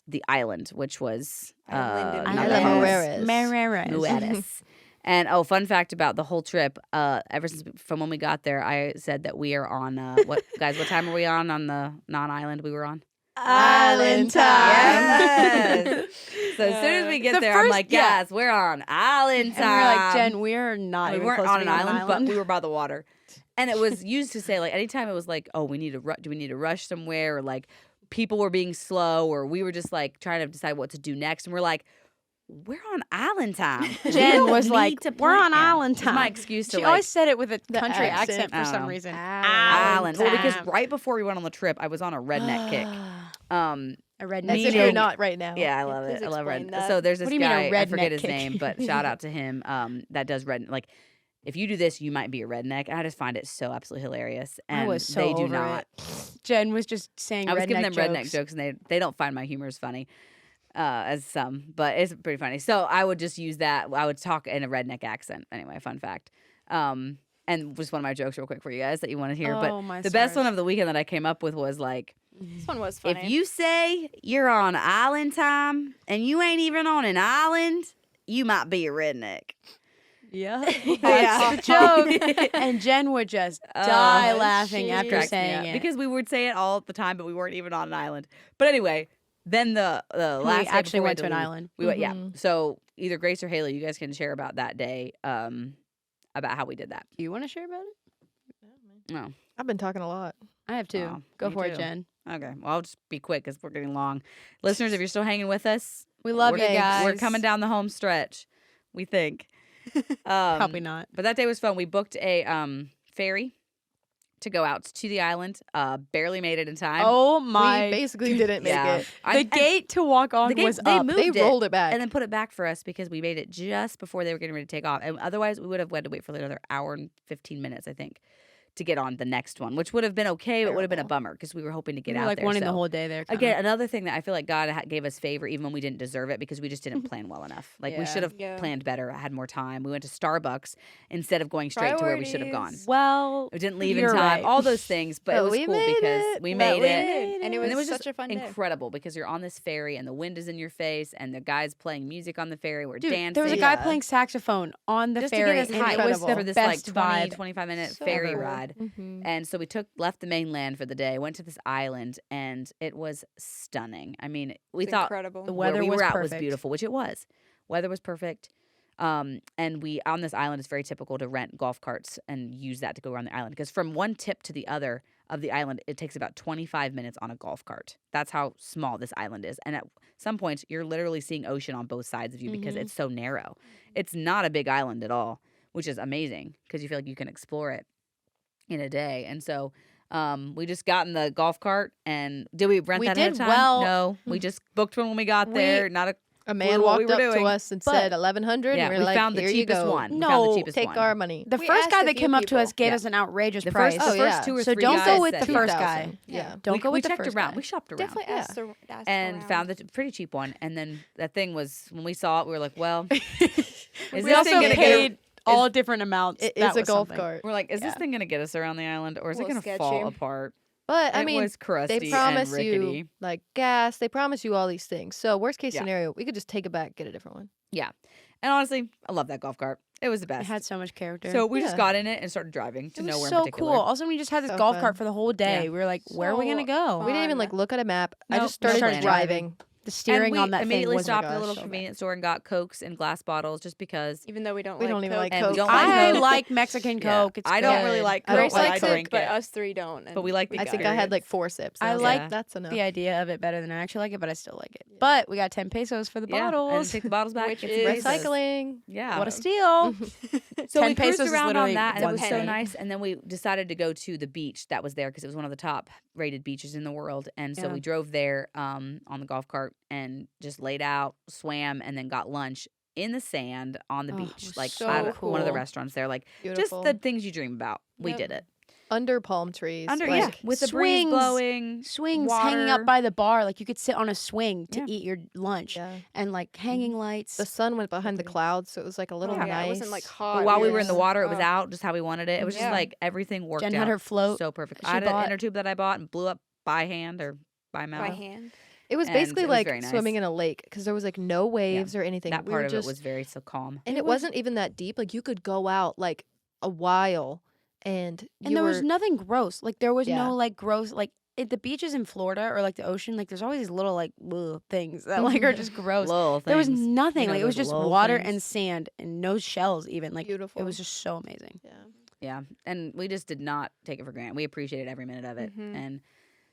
the island, which was Island of not Isla Mujeres. Mujeres. Mujeres. And fun fact about the whole trip, ever since from when we got there, I said that we are on what time are we on the non-island we were on? Island time. Yes. So as soon as we get The there, I'm first- like, yeah. yes, we're on island And time. we were like, Jen, we're not we even weren't close on to an being island, but we were by the water. And it was used to say, like, anytime it was like, oh, we need to do we need to rush somewhere, or like people were being slow, or we were just like trying to decide what to do next, and we're like, we're on island time. We Jen don't was need like, to we're on plan." island It's my time. excuse to She like always said it with a The country accent. accent I for don't some know. reason. island. Well, because time. right before we went on the trip, I was on a redneck kick. A redneck. As if Meaning- you're not right now. Yeah, I love please it. I love explain redneck. that. So there's this What do you mean a guy, I forget redneck his kick? name, but shout out to him. That does redneck. Like, if you do this, you might be a redneck. I just find it so absolutely hilarious. And I was so they do over not. it. Jen was just saying I was redneck giving them redneck jokes. jokes, and they don't find my humor as funny as some, but it's pretty funny. So I would just use that. I would talk in a redneck accent. Anyway, fun fact. And just one of my jokes, real quick, for you guys that you want to hear. Oh, But my the best one stars. of the weekend that I came up with was like, This one was funny. if you say you're on island time and you ain't even on an island, you might be a redneck. Yeah. Yeah. That's the joke. And Jen would just die Oh, laughing she after Cracks me saying up. it. Because we would say it all the time, but we weren't even on an island. But anyway, then the last we day actually before we went had to an leave, island. We went, yeah. Mhm. So either Grace or Haley, you guys can share about that day, about how we did that. Do you want to share about it? No. I've been talking a lot. I have two. Oh, Go me for it, too. Jen. Okay. Well, I'll just be quick because we're getting long. Listeners, if you're still hanging with us, We love we're, you guys. We're coming down the home stretch, we think. Probably not. But that day was fun. We booked a ferry to go out to the island. Barely made it in time. Oh We my! basically didn't make yeah. it. The gate to walk on the gate- was they up. moved They it rolled it back. and then put it back for us because we made it just before they were getting ready to take off. And otherwise, we would have had to wait for another hour and 15 minutes, I think, to get on the next one, which would have been okay, but would have been a Terrible. bummer because we were hoping to get We were out like there. wanting the so- whole day there. kinda. Again, another thing that I feel like God gave us favor even when we didn't deserve it because we just didn't plan well enough. Like we Yeah. should have Yeah. planned better, had more time. We went to Starbucks instead of going straight to where we should have gone. Priorities. Well, We didn't leave in you're time. right. All those things, but it But was we cool made because it. we But made we it. did, and it was, And it was such just a fun day. incredible because you're on this ferry and the wind is in your face and the guy's playing music on the ferry. We're dude, dancing. there was a guy Yeah. playing saxophone on the just ferry. to get us and hyped it was the for this like best 20, vibe. 25-minute So ferry cool. ride. Mhm. And so we left the mainland for the day, went to this island, and it was stunning. I mean, we It's thought incredible. The where weather we was were at was perfect. beautiful, which it was. Weather was perfect. And we on this island, it's very typical to rent golf carts and use that to go around the island because from one tip to the other of the island, it takes about 25 minutes on a golf cart. That's how small this island is. And at some points, you're literally seeing ocean on both sides of you because Mhm. it's so narrow. It's not a big island at all, which is amazing because you feel like you can explore it in a day. And so we just got in the golf cart and did we rent We that ahead of did time? well. No, we just booked one when we got We- there. Not a A Clue man what we walked were up doing. to us and But- said 1,100. Yeah, and we we were like, found the "Here you cheapest go. one. We found the No, cheapest Take one. our money. The We first asked guy a that few came up to us people. gave Yeah. us an outrageous The price. first, Oh, the first yeah. two or So three don't guys go with said the first 2,000. guy. Yeah. Don't we, go we with the checked first around. guy. We shopped around. Definitely Yeah. asked And around. found the pretty cheap one. And then that thing was when we saw it, we were like, well, is We this also thing gonna paid get? all different amounts. It That is a was golf something. cart. We're like, is this Yeah. thing gonna get us around the island or is it Little gonna fall sketchy. apart? But I It mean, was crusty they promise and you rickety. like gas. They promise you all these things. So worst case Yeah. scenario, we could just take it back, get a different one. Yeah. And honestly, I love that golf cart. It was the It best. had so much character. So we just Yeah. got in it and started driving to it was nowhere so in particular. cool. Also, we just had this So golf fun. cart for the whole day. Yeah. We were like, where are we gonna So go? We didn't even Fun. like look at a map. I Nope, just started no planning. driving. The steering and we on that thing immediately was stopped gosh, at a little so bad. convenience store and got Cokes and glass bottles just because. Even though we don't We like don't even Coke. like And we Coke. don't like I Coke. like Mexican Yeah. Coke. It's I don't good. really like I don't Grace Coke, but likes I it, drink but it. us three don't. But we like the I think I had like 4 sips. And I I was like like, that's enough. the idea of it better than I actually like it, but I still like it. But we got 10 pesos for the Yeah, and bottles. take the bottles back. Which get some is- pesos. Recycling. Yeah. What a steal. So 10 we cruised pesos is around on literally that, and it one was so penny. nice. And then we decided to go to the beach that was there because it was one of the top rated beaches in the world. And so Yeah. we drove there on the golf cart and just laid out, swam, and then got lunch in the sand on the Oh, it beach, was like so at one of the cool. restaurants there. Like Beautiful. just the things you dream about. We Yep. did it Under palm trees. under like, with the breeze swings. blowing, Swings hanging water. up by the bar. Like you could sit on a swing to Yeah. eat your lunch. Yeah. And like hanging lights. The sun went behind the clouds, so it was like a little Yeah, nice. it wasn't like hot. But while we were in the Yes. water, it was Oh. out just how we wanted it. It was just Yeah. like everything worked Jen out had her float. so perfect. she I had bought. an inner tube that I bought and blew up by hand or by by mouth. hand. It was and basically it was like very nice. swimming in a lake because there was like no waves or anything. That We part were of just, it was very so calm. and It it was- wasn't even that deep. Like you could go out like a while, and And there was nothing gross. Like there was Yeah. no like gross like at the beaches in Florida or like the ocean, like there's always these little like ugh, things that like are just gross. Little There was things. nothing. You know, Like it was those just little water things. and sand and no shells even. Like beautiful. it was just so amazing. yeah. Yeah, and we just did not take it for granted. We appreciated every minute of it. Mhm. And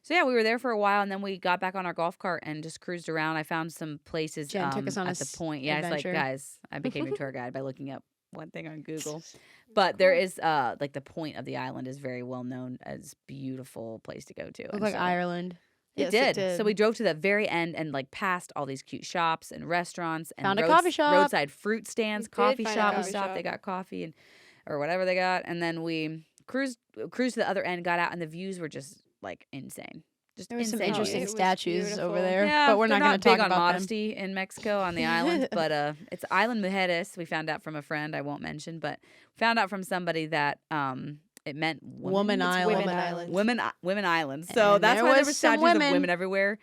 so yeah, we were there for a while, and then we got back on our golf cart and just cruised around. I found some places Jen took us on at the a point. Yeah, it's adventure. like guys, I became a tour guide by looking up one thing on Google. But there is like the point of the island is very well known as beautiful place to go to. Looked and like so- Ireland. It Yes, did. So we drove to the very end and like passed all these cute shops and restaurants and Found a coffee shop. roadside fruit stands, We did coffee find a shop. We coffee stopped. shop. They got coffee and or whatever they got, and then we cruised to the other end, got out, and the views were just like insane. Just There was some insane. interesting It was statues over beautiful. there, Yeah, but we're they're not going to big talk on about them. modesty in Mexico on the island, but it's Island Mujeres. We found out from a friend I won't mention, but found out from somebody that it meant Woman It's Island. Women Island. Women Island. So And that's there why there was were some statues of women. women everywhere,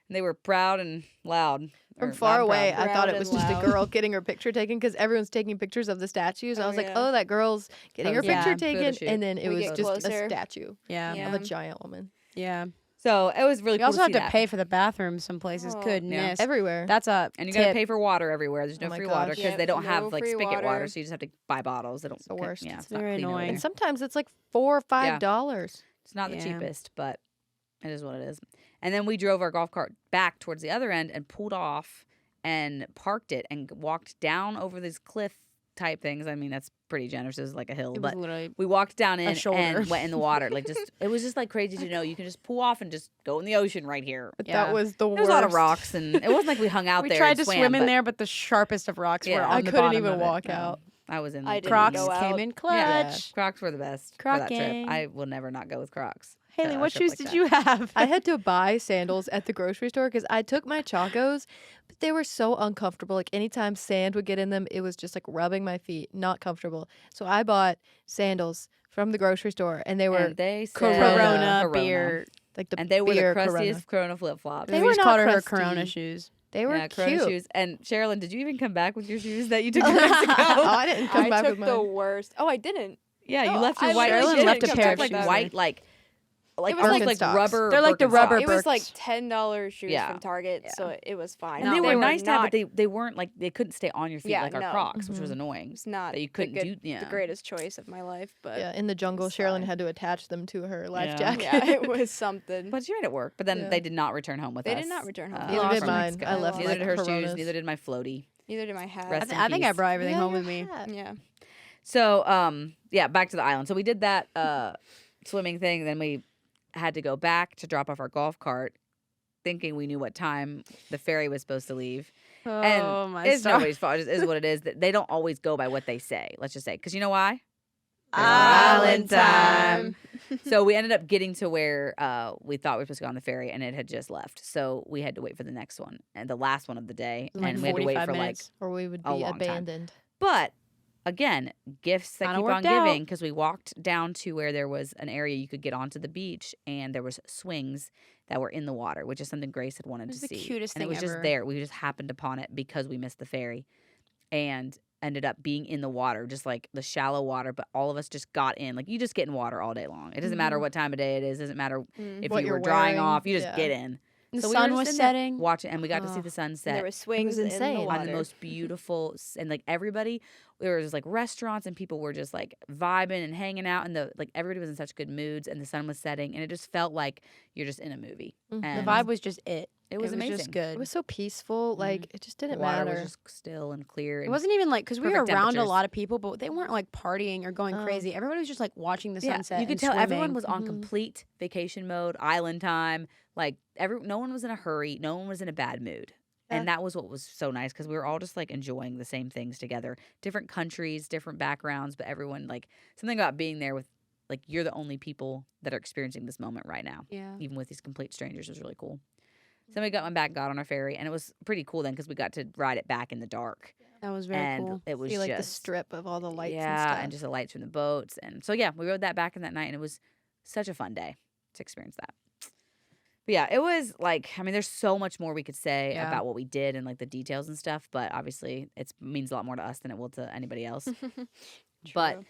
and they were proud and loud. From or far loud and away, proud. I thought it Proud was and just a loud. girl getting her picture taken because everyone's taking pictures of the statues. I Oh, was like, yeah. oh, that girl's getting her Posing. picture Yeah. taken, Photo shoot. and then it We was get just closer. a statue Yeah. Yeah. of a giant woman Yeah. So it was really We cool also to have see to that. pay for the bathroom some places. Oh. Goodness. everywhere. That's a And you gotta tip. pay for water everywhere. There's no Oh my free water gosh. because Yep, they don't no have like free spigot water, water. so you just have to buy bottles. They don't. the worst. Yeah, It's it's not very clean over annoying. there. And sometimes it's like $4 or $5. It's not the Yeah. cheapest, but it is what it is. And then we drove our golf cart back towards the other end and pulled off and parked it and walked down over these cliff type things. I mean, that's pretty generous. It was like a hill, It was but literally we walked down in shoulder. and went in the water. Like just, it was just like crazy to know you can just pull off and just go in the ocean right here. But Yeah. that was the There worst. was a lot of rocks, and it wasn't like we hung out we there. tried and to swam, swim in but there, but the sharpest of rocks Yeah. were on I the couldn't bottom even of it. walk No, out. I was in. I didn't Crocs go came out. in Yeah, clutch. Crocs were the best for that trip. Crocking. I will never not go with Crocs. Haley, to a what trip shoes like did that. you have? I had to buy sandals at the grocery store because I took my Chacos, but they were so uncomfortable. Like anytime sand would get in them, it was just like rubbing my feet, not comfortable. So I bought sandals from the grocery store, and they were And they said Corona beer. like the and they were the beer crustiest Corona flip flops. They we were just not called her crusty. Corona shoes. They were Yeah, Corona cute. shoes. And Sherilyn, did you even come back with your shoes that you took oh, to Mexico? I didn't come I back took with the mine. worst. Oh, I didn't. Yeah, you No, left your I white. literally Sherilyn didn't left a come pair back of with shoes. them. white like It was like like Birkenstocks. rubber. They're like the Birkenstocks. rubber It was like Birks. $10 shoes Yeah. from Target, Yeah. so it was fine. And they were nice to have, not, but they weren't like they couldn't stay on your feet Yeah, like our no. Crocs, which was Mhm. annoying. It's not that you the couldn't good- do. Yeah, the greatest choice of my life, but Yeah, in the jungle, It's Sherilyn fine. had to attach them to her life Yeah. jacket. yeah, it was something. But you made it work. But then Yeah. they did not return home with They us. did not return home. Neither did from mine. Mexico. I left Neither my did her shoes. Coronas. Neither did my floaty. Neither did my hat. Rest in I think I peace. brought everything Yeah, home your with me. hat. Yeah. So yeah, back to the island. So we did that swimming thing. Then we had to go back to drop off our golf cart, thinking we knew what time the ferry was supposed to leave. Oh And my it's stars. nobody's fault. It is what it is. They don't always go by what they say. Let's just say, because you know why? Island time. So we ended up getting to where we thought we were supposed to go on the ferry, and it had just left. So we had to wait for the next one, and the last one of the day, Like and we had to wait 45 for minutes. Or we would A be long time. abandoned. But again, gifts that Kinda keep on worked out. giving, because we walked down to where there was an area you could get onto the beach, and there was swings that were in the water, which is something Grace had wanted It was to the see. cutest and it thing was ever. just there. We just happened upon it because we missed the ferry, and ended up being in the water, just like the shallow water. But all of us just got in. Like, you just get in water all day long. It doesn't matter what time of day it is. It doesn't matter if What you you're were drying wearing. off. You just Yeah. get in. The So we were sun just was in there setting. watching, and we got to see Oh. the sun And set there were swings in the insane. water. on the most beautiful, and like everybody, there was just like restaurants, and people were just like vibing and hanging out, and like everybody was in such good moods, and the sun was setting, and it just felt like you're just in a movie. Mhm. The And vibe was just it. it was amazing. just good. It was so peaceful. Like, it just The didn't water matter. was just still and clear. It And wasn't even like, because we were perfect around a temperatures. lot of people, but they weren't like partying or going Oh. crazy. Everybody was just like watching the yeah, sunset. you could and tell everyone swimming. was on Mhm. complete vacation mode, island time. Like no one was in a hurry. No one was in a bad mood. Yeah. And that was what was so nice, because we were all just like enjoying the same things together. Different countries, different backgrounds, but everyone, like, something about being there with, like, you're the only people that are experiencing this moment right now. Yeah. Even with these complete strangers, was really cool. So we went back, got on our ferry, and it was pretty cool then, because we got to ride it back in the dark. That was very And cool. it was See, like the just strip of all the lights yeah, and stuff. and just the lights from the boats. And so yeah, we rode that back in that night, and it was such a fun day to experience that. But yeah, it was like, I mean, there's so much more we could say Yeah. about what we did and like the details and stuff, but obviously it means a lot more to us than it will to anybody else. But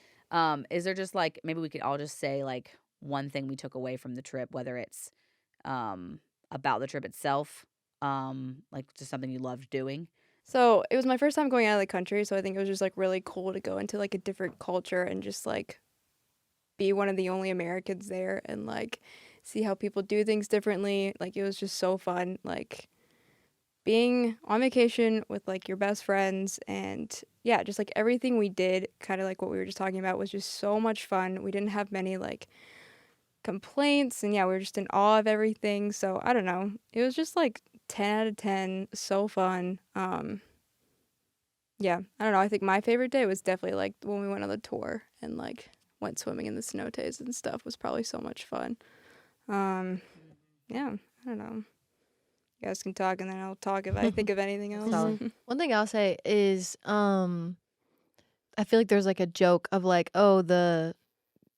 is there just like, maybe we could all just say like one thing we took away from the trip, whether it's about the trip itself, like just something you loved doing. So it was my first time going out of the country, so I think it was just like really cool to go into like a different culture and just like be one of the only Americans there and like see how people do things differently. Like, it was just so fun, like being on vacation with like your best friends, and yeah, just like everything we did, kind of like what we were just talking about, was just so much fun. We didn't have many like complaints, and yeah, we were just in awe of everything. So I don't know, it was just like 10 out of 10, so fun. Yeah, I don't know, I think my favorite day was definitely like when we went on the tour and like went swimming in the cenotes and stuff. Was probably so much fun. Yeah, I don't know, you guys can talk and then I'll talk if I think of anything else. Solid. One thing I'll say is, I feel like there's like a joke of like, oh, the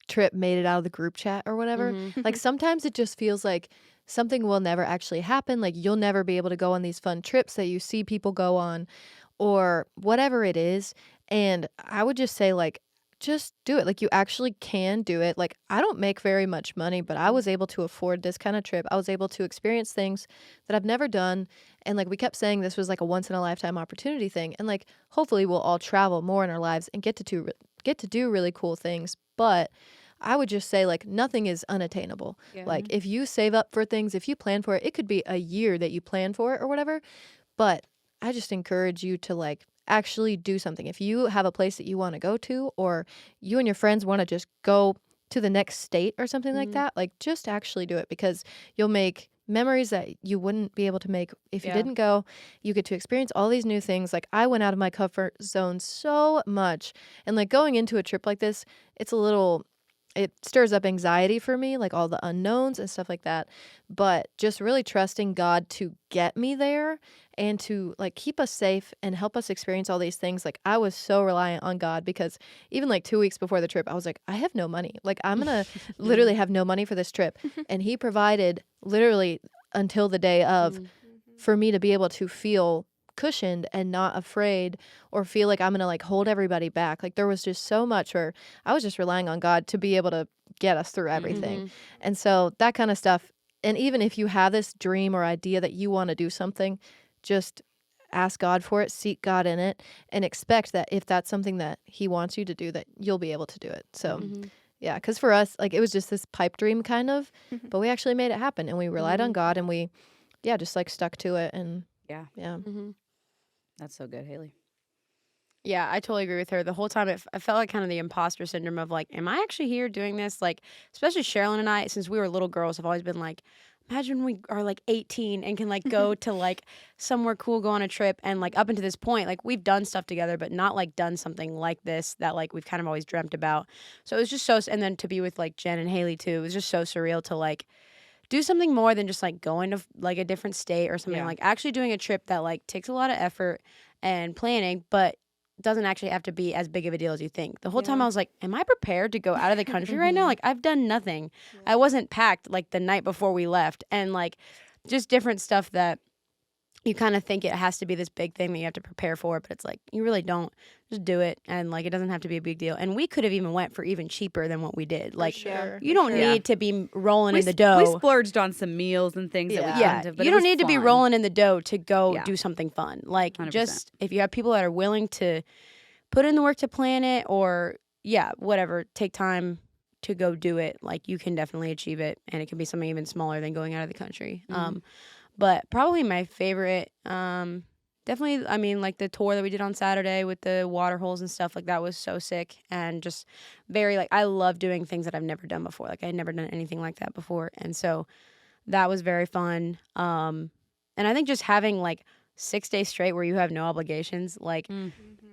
trip made it out of the group chat or whatever. Mhm. Like, sometimes it just feels like something will never actually happen. Like, you'll never be able to go on these fun trips that you see people go on, or whatever it is. And I would just say, like, just do it. Like, you actually can do it. Like, I don't make very much money, but I was able to afford this kind of trip. I was able to experience things that I've never done. And like, we kept saying this was like a once in a lifetime opportunity thing. And like, hopefully we'll all travel more in our lives and get to do really cool things. But I would just say, like, nothing is unattainable. Yeah. Like, if you save up for things, if you plan for it, it could be a year that you plan for it or whatever. But I just encourage you to like actually do something. If you have a place that you want to go to, or you and your friends want to just go to the next state or something like Mhm. that, like, just actually do it, because you'll make memories that you wouldn't be able to make if you Yeah. didn't go. You get to experience all these new things. Like, I went out of my comfort zone so much, and like, going into a trip like this, it stirs up anxiety for me, like all the unknowns and stuff like that. But just really trusting God to get me there and to like keep us safe and help us experience all these things. Like, I was so reliant on God, because even like 2 weeks before the trip, I was like, I have no money. Like, I'm going to literally have no money for this trip. And he provided literally until the day of, for me to be able to feel cushioned and not afraid, or feel like I'm going to like hold everybody back. Like, there was just so much where I was just relying on God to be able to get us through everything. Mhm. And so that kind of stuff. And even if you have this dream or idea that you want to do something, just ask God for it, seek God in it, and expect that if that's something that he wants you to do, that you'll be able to do it. So Mhm. yeah, because for us, like, it was just this pipe dream kind of, but we actually made it happen, and we relied on Mhm. God, and we, yeah, just like stuck to it. And Yeah. yeah. Mhm. That's so good, Haley. Yeah, I totally agree with her. The whole time, I felt like kind of the imposter syndrome of like, am I actually here doing this? Like, especially Sherilyn and I, since we were little girls, have always been like, imagine we are like 18 and can like go to like somewhere cool, go on a trip. And like up until this point, like we've done stuff together, but not like done something like this that like we've kind of always dreamt about. So it was just so, and then to be with like Jen and Haley too, it was just so surreal to like do something more than just like going to like a different state or something. Yeah. Like actually doing a trip that like takes a lot of effort and planning, but doesn't actually have to be as big of a deal as you think. The whole time I was like, am I prepared to go out of the country right now? Like, I've done nothing. I wasn't packed like the night before we left, and like just different stuff that you kind of think it has to be this big thing that you have to prepare for, but it's like you really don't. Just do it, and like it doesn't have to be a big deal. And we could have even went for even cheaper than what we did. Like sure. you don't need to be rolling in the We dough. splurged on some meals and things that we Yeah, couldn't have, but you it don't was need to be fun. rolling in the dough to go Yeah. do something fun. Like 100%. just if you have people that are willing to put in the work to plan it, or whatever, take time to go do it. Like you can definitely achieve it, and it can be something even smaller than going out of the country. But probably my favorite, definitely, I mean, like the tour that we did on Saturday with the water holes and stuff, like that was so sick, and just very, like, I love doing things that I've never done before. Like I had never done anything like that before, and so that was very fun. And I think just having like 6 days straight where you have no obligations, like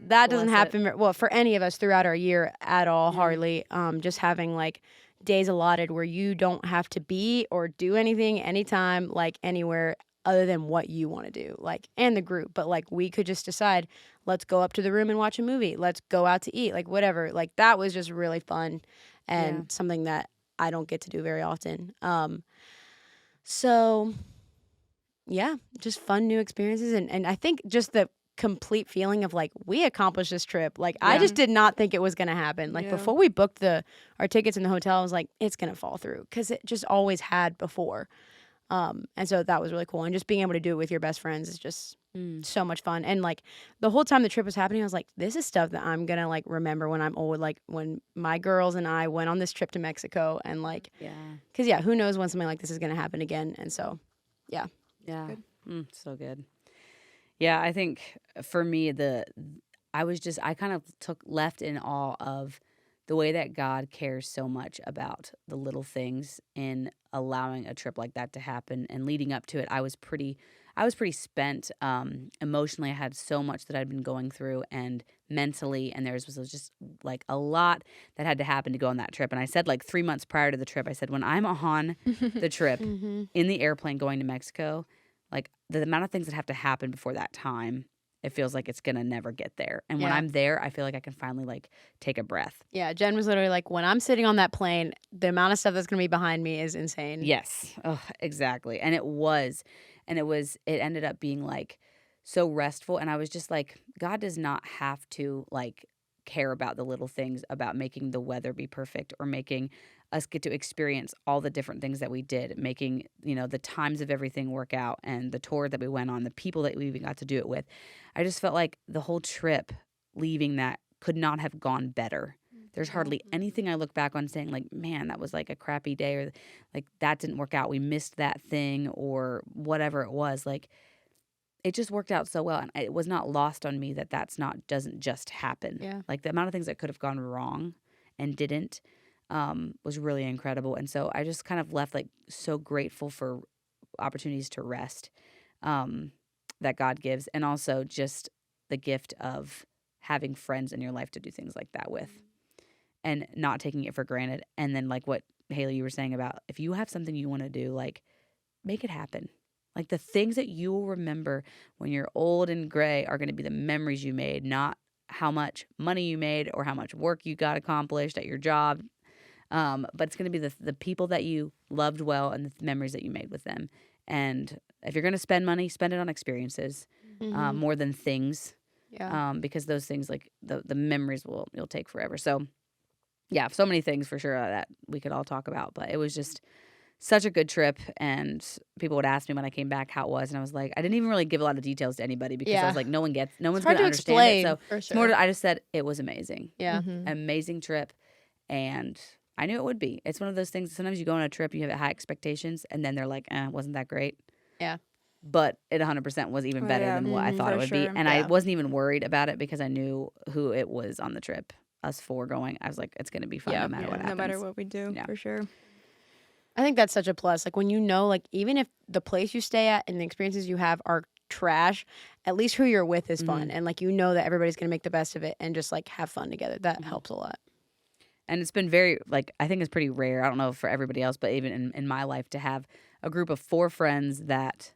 that doesn't Bless it. happen, well, for any of us throughout our year at all, hardly. Just having like days allotted where you don't have to be or do anything anytime, like anywhere other than what you want to do, like, and the group. But like we could just decide, let's go up to the room and watch a movie, let's go out to eat, like whatever. Like that was just really fun and something that I don't get to do very often. So yeah, just fun new experiences, and I think just the complete feeling of like we accomplished this trip. Like I just did not think it was gonna happen. Like before we booked our tickets in the hotel, I was like, it's gonna fall through, because it just always had before. And so that was really cool, and just being able to do it with your best friends is just so much fun. And like the whole time the trip was happening, I was like, this is stuff that I'm gonna like remember when I'm old, like when my girls and I went on this trip to Mexico, and like because who knows when something like this is gonna happen again. And so Yeah. So good. Yeah, I think for me, I kind of left in awe of the way that God cares so much about the little things in allowing a trip like that to happen. And leading up to it, I was pretty spent emotionally. I had so much that I'd been going through, and mentally, and there was just like a lot that had to happen to go on that trip. And I said, like 3 months prior to the trip, I said, when I'm on the trip in the airplane going to Mexico, like the amount of things that have to happen before that time, it feels like it's gonna never get there. And when I'm there, I feel like I can finally like take a breath. yeah, Jen was literally like, when I'm sitting on that plane, the amount of stuff that's gonna be behind me is insane. Yes. Oh, exactly. And it ended up being like so restful. And I was just like, God does not have to like care about the little things, about making the weather be perfect or making us get to experience all the different things that we did, making, the times of everything work out, and the tour that we went on, the people that we even got to do it with. I just felt like the whole trip leaving that could not have gone better. There's hardly anything I look back on saying like, man, that was like a crappy day, or like that didn't work out, we missed that thing, or whatever it was. Like it just worked out so well, and it was not lost on me that doesn't just happen. Yeah. Like the amount of things that could have gone wrong and didn't was really incredible. And so I just kind of left like so grateful for opportunities to rest that God gives, and also just the gift of having friends in your life to do things like that with, and not taking it for granted. And then like what Haley, you were saying about, if you have something you want to do, like make it happen. Like the things that you will remember when you're old and gray are going to be the memories you made, not how much money you made or how much work you got accomplished at your job. But it's going to be the people that you loved well, and the memories that you made with them. And if you're going to spend money, spend it on experiences more than things. Yeah. Because those things, like the memories you'll take forever. So yeah, so many things for sure that we could all talk about. But it was just such a good trip, and people would ask me when I came back how it was, and I was like, I didn't even really give a lot of details to anybody, because I was like, no one's hard going to to understand explain, it. So for it's more sure. I just said it was amazing. Yeah. Amazing trip, and I knew it would be. It's one of those things, sometimes you go on a trip, you have high expectations, and then they're like, wasn't that great? Yeah. But it 100% was even better than what I thought it for would be. sure. And I wasn't even worried about it, because I knew who it was on the trip, us four going. I was like, it's going to be fun no matter what happens. No matter what we do, Yeah. for sure. I think that's such a plus. Like when you know, like even if the place you stay at and the experiences you have are trash, at least who you're with is fun. And like you know that everybody's going to make the best of it and just like have fun together. That helps a lot. And it's been very, like, I think it's pretty rare. I don't know for everybody else, but even in my life, to have a group of 4 friends that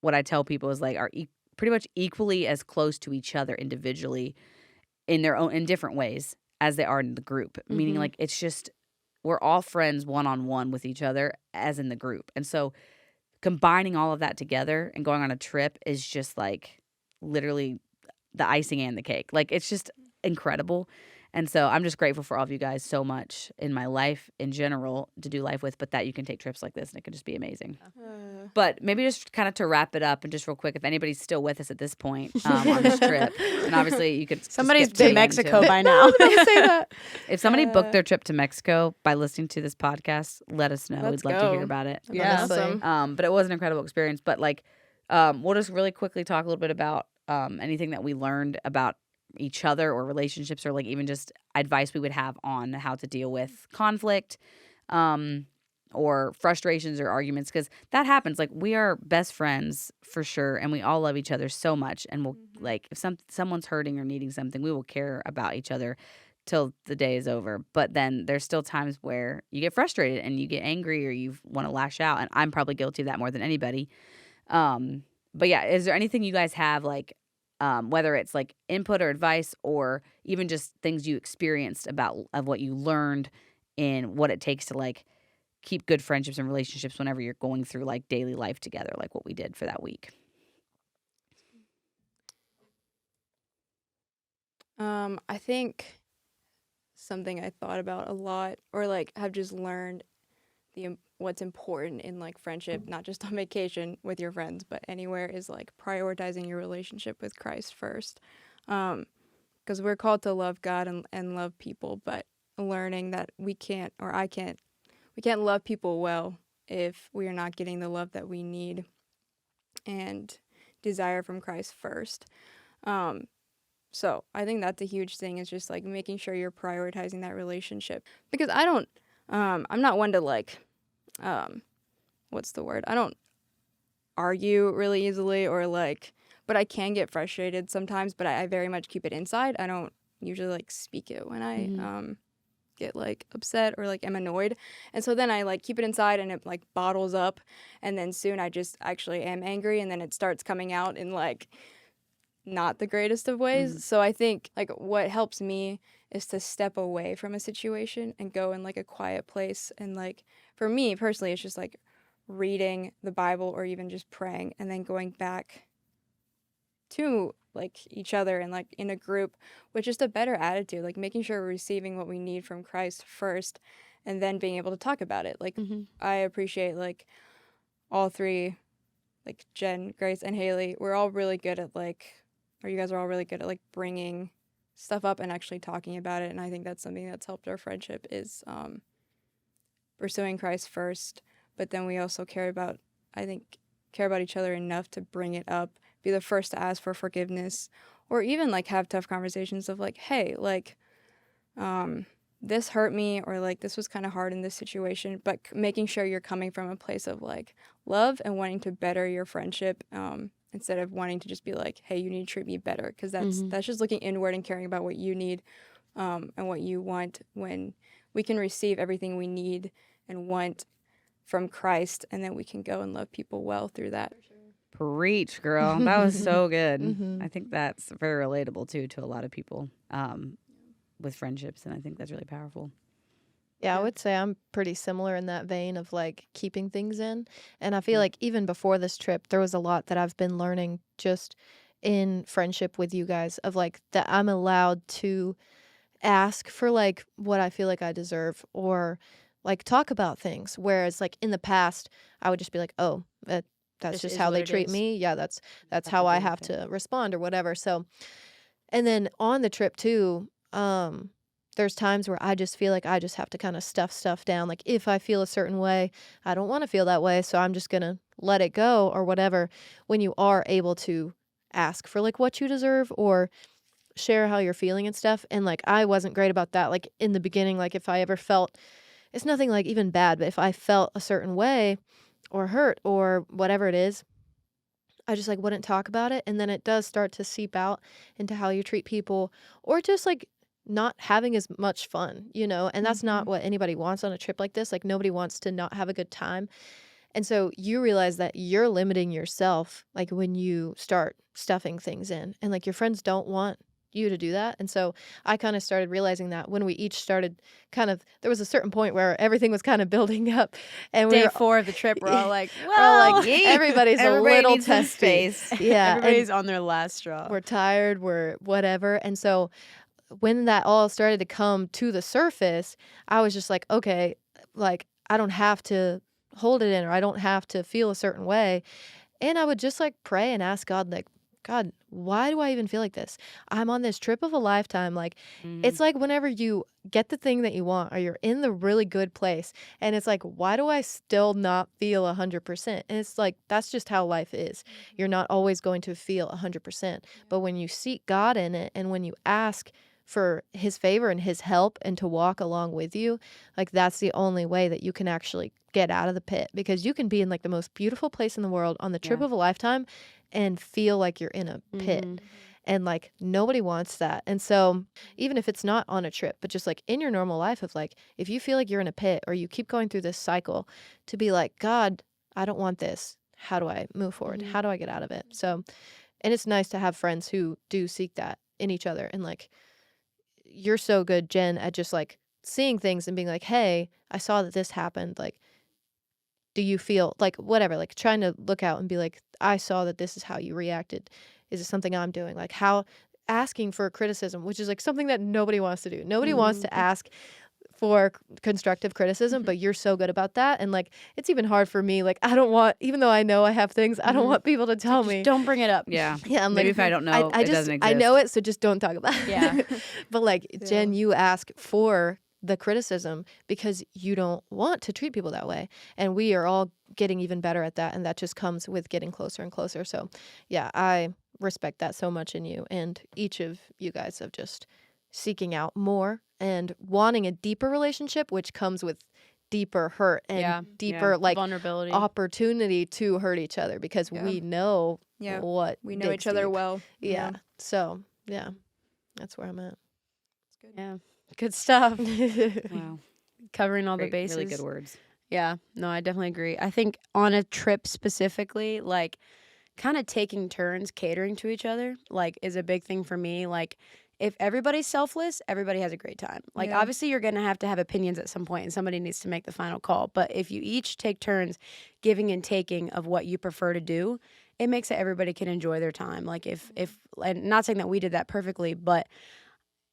what I tell people is like are pretty much equally as close to each other individually in different ways as they are in the group. Meaning Mhm. like it's just we're all friends one-on-one with each other as in the group. And so combining all of that together and going on a trip is just like literally the icing and the cake. Like it's just incredible. And so I'm just grateful for all of you guys so much in my life in general to do life with, but that you can take trips like this and it can just be amazing. But maybe just kind of to wrap it up and just real quick, if anybody's still with us at this point on this trip, and obviously you could Somebody's skip to been the end, Mexico too. by now. Say that. If somebody booked their trip to Mexico by listening to this podcast, let us know. Let's We'd love to hear go. about it. Yeah. Awesome. But it was an incredible experience. But like, we'll just really quickly talk a little bit about anything that we learned about each other or relationships, or like even just advice we would have on how to deal with conflict, or frustrations or arguments, because that happens. Like we are best friends for sure, and we all love each other so much. And we'll like if someone's hurting or needing something, we will care about each other till the day is over. But then there's still times where you get frustrated and you get angry or you want to lash out, and I'm probably guilty of that more than anybody. But yeah, is there anything you guys have like, whether it's like input or advice or even just things you experienced of what you learned in what it takes to like keep good friendships and relationships whenever you're going through like daily life together, like what we did for that week? I think something I thought about a lot, or like have just learned what's important in like friendship, not just on vacation with your friends, but anywhere, is like prioritizing your relationship with Christ first. Because we're called to love God and love people, but learning that we can't love people well if we are not getting the love that we need and desire from Christ first. So I think that's a huge thing, is just like making sure you're prioritizing that relationship. Because I'm not one to like, what's the word? I don't argue really easily, or like, but I can get frustrated sometimes, but I very much keep it inside. I don't usually like speak it when I get like upset or like am annoyed. And so then I like keep it inside and it like bottles up, and then soon I just actually am angry, and then it starts coming out in like not the greatest of ways. So I think like what helps me is to step away from a situation and go in like a quiet place. And like for me personally, it's just like reading the Bible or even just praying, and then going back to like each other and like in a group with just a better attitude, like making sure we're receiving what we need from Christ first, and then being able to talk about it. Like I appreciate like all three, like Jen, Grace, and Haley, we're all really good at like, or you guys are all really good at like bringing stuff up and actually talking about it. And I think that's something that's helped our friendship, is pursuing Christ first, but then we also care about each other enough to bring it up, be the first to ask for forgiveness, or even like have tough conversations of like, hey, like this hurt me, or like this was kind of hard in this situation, but making sure you're coming from a place of like love and wanting to better your friendship, instead of wanting to just be like, hey, you need to treat me better, because that's just looking inward and caring about what you need and what you want, when we can receive everything we need and want from Christ, and then we can go and love people well through that. Preach, girl. That was so good. I think that's very relatable too to a lot of people with friendships, and I think that's really powerful. Yeah, I would say I'm pretty similar in that vein of like keeping things in. And I feel like even before this trip, there was a lot that I've been learning just in friendship with you guys, of like that I'm allowed to ask for like what I feel like I deserve, or like talk about things. Whereas like in the past, I would just be like, oh, that's This just is how what they it treat is. me. Yeah, that's Have how to I deal have with it. to respond or whatever. So, and then on the trip too, there's times where I just feel like I just have to kind of stuff down. Like if I feel a certain way, I don't want to feel that way, so I'm just going to let it go or whatever. When you are able to ask for like what you deserve, or share how you're feeling and stuff. And like I wasn't great about that. Like in the beginning, like if I ever felt, it's nothing like even bad, but if I felt a certain way or hurt or whatever it is, I just like wouldn't talk about it. And then it does start to seep out into how you treat people, or just like not having as much fun, you know? And that's not what anybody wants on a trip like this. Like nobody wants to not have a good time. And so you realize that you're limiting yourself, like when you start stuffing things in, and like your friends don't want you to do that. And so I kind of started realizing that when we each started there was a certain point where everything was kind of building up, and we Day were 4 of the trip, we're all like, we're all like, yeet. everybody's Everybody a little needs some testy. space. Yeah. and everybody's on their last straw. we're tired, we're whatever. And so when that all started to come to the surface, I was just like, okay, like I don't have to hold it in, or I don't have to feel a certain way. And I would just like pray and ask God, like, God, why do I even feel like this? I'm on this trip of a lifetime. Like, it's like whenever you get the thing that you want, or you're in the really good place, and it's like, why do I still not feel 100%? And it's like, that's just how life is. You're not always going to feel 100%. But when you seek God in it, and when you ask for his favor and his help, and to walk along with you, like that's the only way that you can actually get out of the pit, because you can be in like the most beautiful place in the world on the trip of a lifetime and feel like you're in a pit. And like nobody wants that. And so even if it's not on a trip, but just like in your normal life, of like, if you feel like you're in a pit, or you keep going through this cycle, to be like, God, I don't want this. How do I move forward? How do I get out of it? So, and it's nice to have friends who do seek that in each other. And like, you're so good, Jen, at just like seeing things and being like, hey, I saw that this happened. Like, do you feel like whatever, like trying to look out and be like, I saw that this is how you reacted. Is it something I'm doing? Like how asking for criticism, which is like something that nobody wants to do. Nobody wants to ask for constructive criticism, but you're so good about that. And like, it's even hard for me. Like, I don't want, even though I know I have things, I don't want people to tell me. Don't bring it up. Yeah. Yeah, I'm Maybe like, if I don't know, I it doesn't exist. I know it, so just don't talk about it. Yeah. But like, Jen, you ask for the criticism because you don't want to treat people that way. And we are all getting even better at that. And that just comes with getting closer and closer. So yeah, I respect that so much in you, and each of you guys of just seeking out more and wanting a deeper relationship, which comes with deeper hurt and deeper like vulnerability, opportunity to hurt each other, because we know what we know digs each other deep. well. Yeah. So yeah, that's where I'm at. It's good. Yeah, good stuff. Wow. Covering all the Great, bases. really good words. Yeah, no, I definitely agree. I think on a trip specifically, like kind of taking turns catering to each other, like is a big thing for me. Like if everybody's selfless, everybody has a great time. Like obviously you're going to have opinions at some point, and somebody needs to make the final call. But if you each take turns giving and taking of what you prefer to do, it makes it everybody can enjoy their time. Like if and not saying that we did that perfectly, but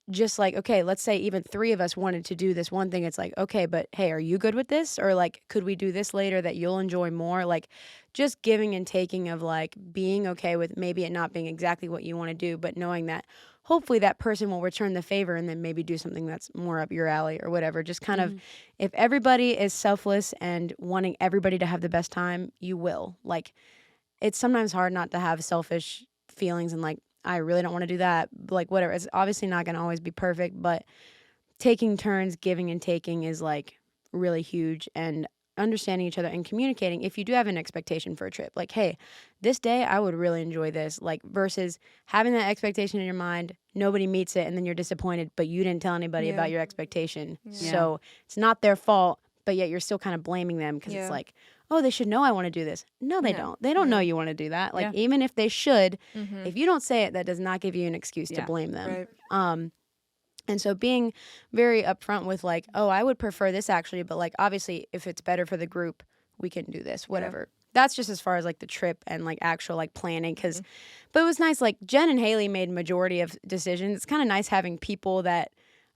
just like, okay, let's say even 3 of us wanted to do this one thing. It's like, okay, but hey, are you good with this? Or like, could we do this later that you'll enjoy more? Like just giving and taking of like being okay with maybe it not being exactly what you want to do, but knowing that hopefully that person will return the favor and then maybe do something that's more up your alley or whatever. Just kind of, if everybody is selfless and wanting everybody to have the best time, you will. Like it's sometimes hard not to have selfish feelings and like, I really don't want to do that. Like, whatever. It's obviously not going to always be perfect, but taking turns, giving and taking is like really huge, and understanding each other and communicating. If you do have an expectation for a trip, like, hey, this day I would really enjoy this, like versus having that expectation in your mind, nobody meets it, and then you're disappointed, but you didn't tell anybody about your expectation. So it's not their fault, but yet you're still kind of blaming them because it's like, oh, they should know I want to do this. No, they don't. They don't know you want to do that. Like, even if they should, if you don't say it, that does not give you an excuse to blame them. Right. And so being very upfront with like, oh, I would prefer this actually, but like, obviously, if it's better for the group, we can do this, whatever. That's just as far as like the trip and like actual like planning. But it was nice. Like Jen and Haley made majority of decisions. It's kind of nice having people that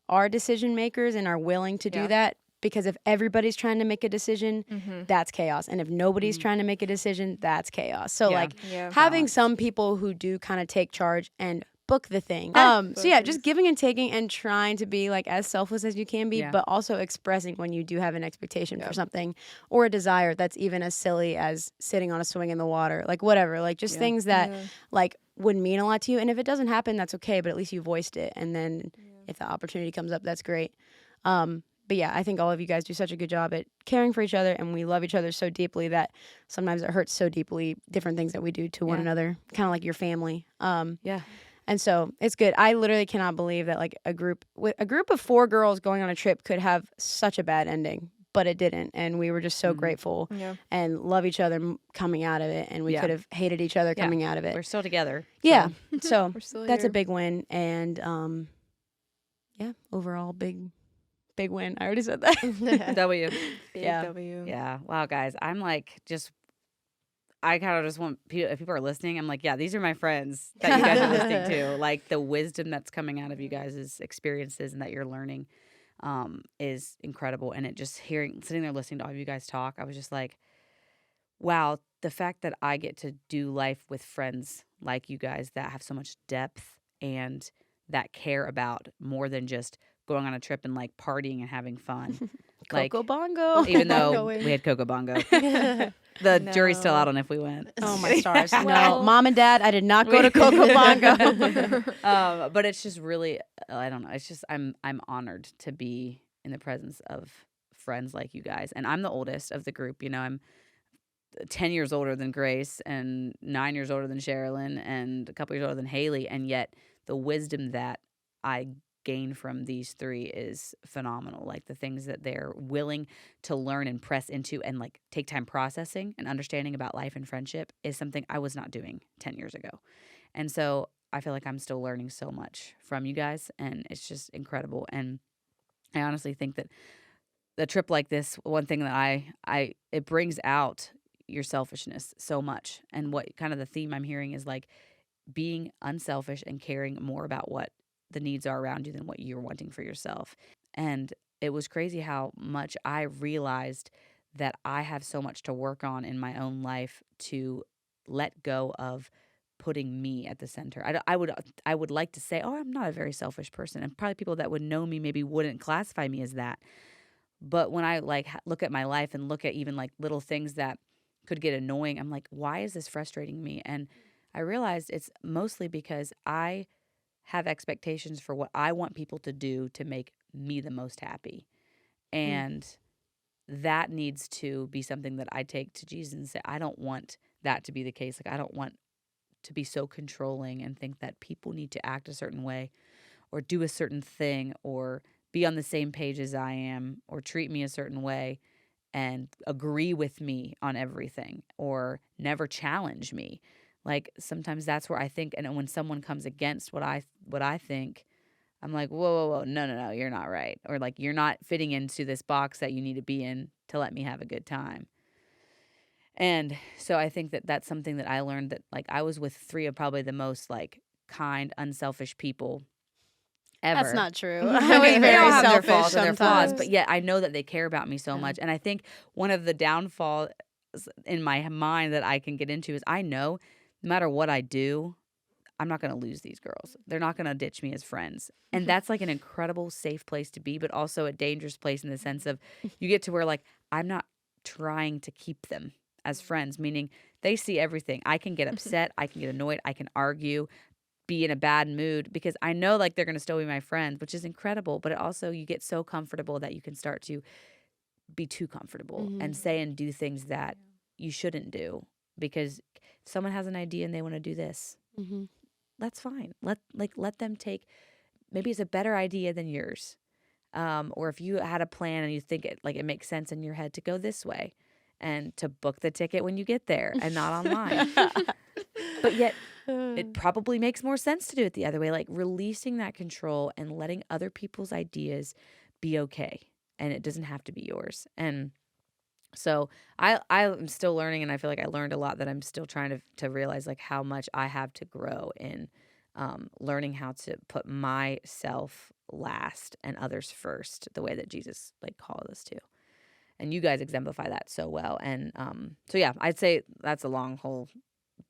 are decision makers and are willing to do that. Because if everybody's trying to make a decision, that's chaos. And if nobody's trying to make a decision, that's chaos. So like having some people who do kind of take charge and book the thing. So yeah, just giving and taking and trying to be like as selfless as you can be, but also expressing when you do have an expectation for something or a desire that's even as silly as sitting on a swing in the water, like whatever, like just things that like would mean a lot to you. And if it doesn't happen, that's okay, but at least you voiced it. And then if the opportunity comes up, that's great. But yeah, I think all of you guys do such a good job at caring for each other, and we love each other so deeply that sometimes it hurts so deeply, different things that we do to one another, kind of like your family. And so it's good. I literally cannot believe that like a group of 4 girls going on a trip could have such a bad ending. but it didn't. And we were just so grateful and love each other coming out of it. And we could have hated each other coming out of it. We're still together. Yeah. So We're still that's here. a big win. And overall big win. I already said that. W. Big Yeah. W. Yeah. Wow, guys. I'm like I kind of just want people, if people are listening, I'm like, yeah, these are my friends that you guys are listening to. Like the wisdom that's coming out of you guys' experiences and that you're learning is incredible. And it just sitting there listening to all of you guys talk, I was just like, wow, the fact that I get to do life with friends like you guys that have so much depth and that care about more than just going on a trip and like partying and having fun. Like, Coco Bongo. even though Bongoing. we had Coco Bongo. The jury's still out on if we went. Oh my stars. No, Well- Mom and Dad, I did not go to Coco Bongo. But it's just really, I don't know. It's just I'm honored to be in the presence of friends like you guys. And I'm the oldest of the group. You know, I'm 10 years older than Grace and 9 years older than Sherilyn and a couple years older than Haley. And yet the wisdom that I gain from these three is phenomenal. Like the things that they're willing to learn and press into and like take time processing and understanding about life and friendship is something I was not doing 10 years ago. And so I feel like I'm still learning so much from you guys, and it's just incredible. And I honestly think that a trip like this, one thing that it brings out your selfishness so much. And what kind of the theme I'm hearing is like being unselfish and caring more about what the needs are around you than what you're wanting for yourself. And it was crazy how much I realized that I have so much to work on in my own life to let go of putting me at the center. I would like to say, oh, I'm not a very selfish person. And probably people that would know me maybe wouldn't classify me as that. But when I like look at my life and look at even like little things that could get annoying, I'm like, why is this frustrating me? And I realized it's mostly because I have expectations for what I want people to do to make me the most happy. And that needs to be something that I take to Jesus and say, I don't want that to be the case. Like, I don't want to be so controlling and think that people need to act a certain way or do a certain thing or be on the same page as I am or treat me a certain way and agree with me on everything or never challenge me. Like sometimes that's where I think, and when someone comes against what I think, I'm like, whoa, no, you're not right. Or like, you're not fitting into this box that you need to be in to let me have a good time. And so I think that that's something that I learned, that like I was with three of probably the most like kind, unselfish people ever. That's not true. I I was mean, they all very have their selfish faults and their flaws, sometimes. but yet I know that they care about me so much. And I think one of the downfalls in my mind that I can get into is I know no matter what I do, I'm not going to lose these girls. They're not going to ditch me as friends. And that's like an incredible safe place to be, but also a dangerous place in the sense of you get to where like I'm not trying to keep them as friends, meaning they see everything. I can get upset. I can get annoyed. I can argue, be in a bad mood because I know like they're going to still be my friends, which is incredible. But it also you get so comfortable that you can start to be too comfortable and say and do things that you shouldn't do because if someone has an idea and they want to do this, that's fine. Let them take. Maybe it's a better idea than yours, or if you had a plan and you think it makes sense in your head to go this way, and to book the ticket when you get there and not online. But yet, it probably makes more sense to do it the other way. Like releasing that control and letting other people's ideas be okay, and it doesn't have to be yours. And so I'm still learning, and I feel like I learned a lot that I'm still trying to realize like how much I have to grow in learning how to put myself last and others first, the way that Jesus like called us to. And you guys exemplify that so well. And so yeah, I'd say that's a long whole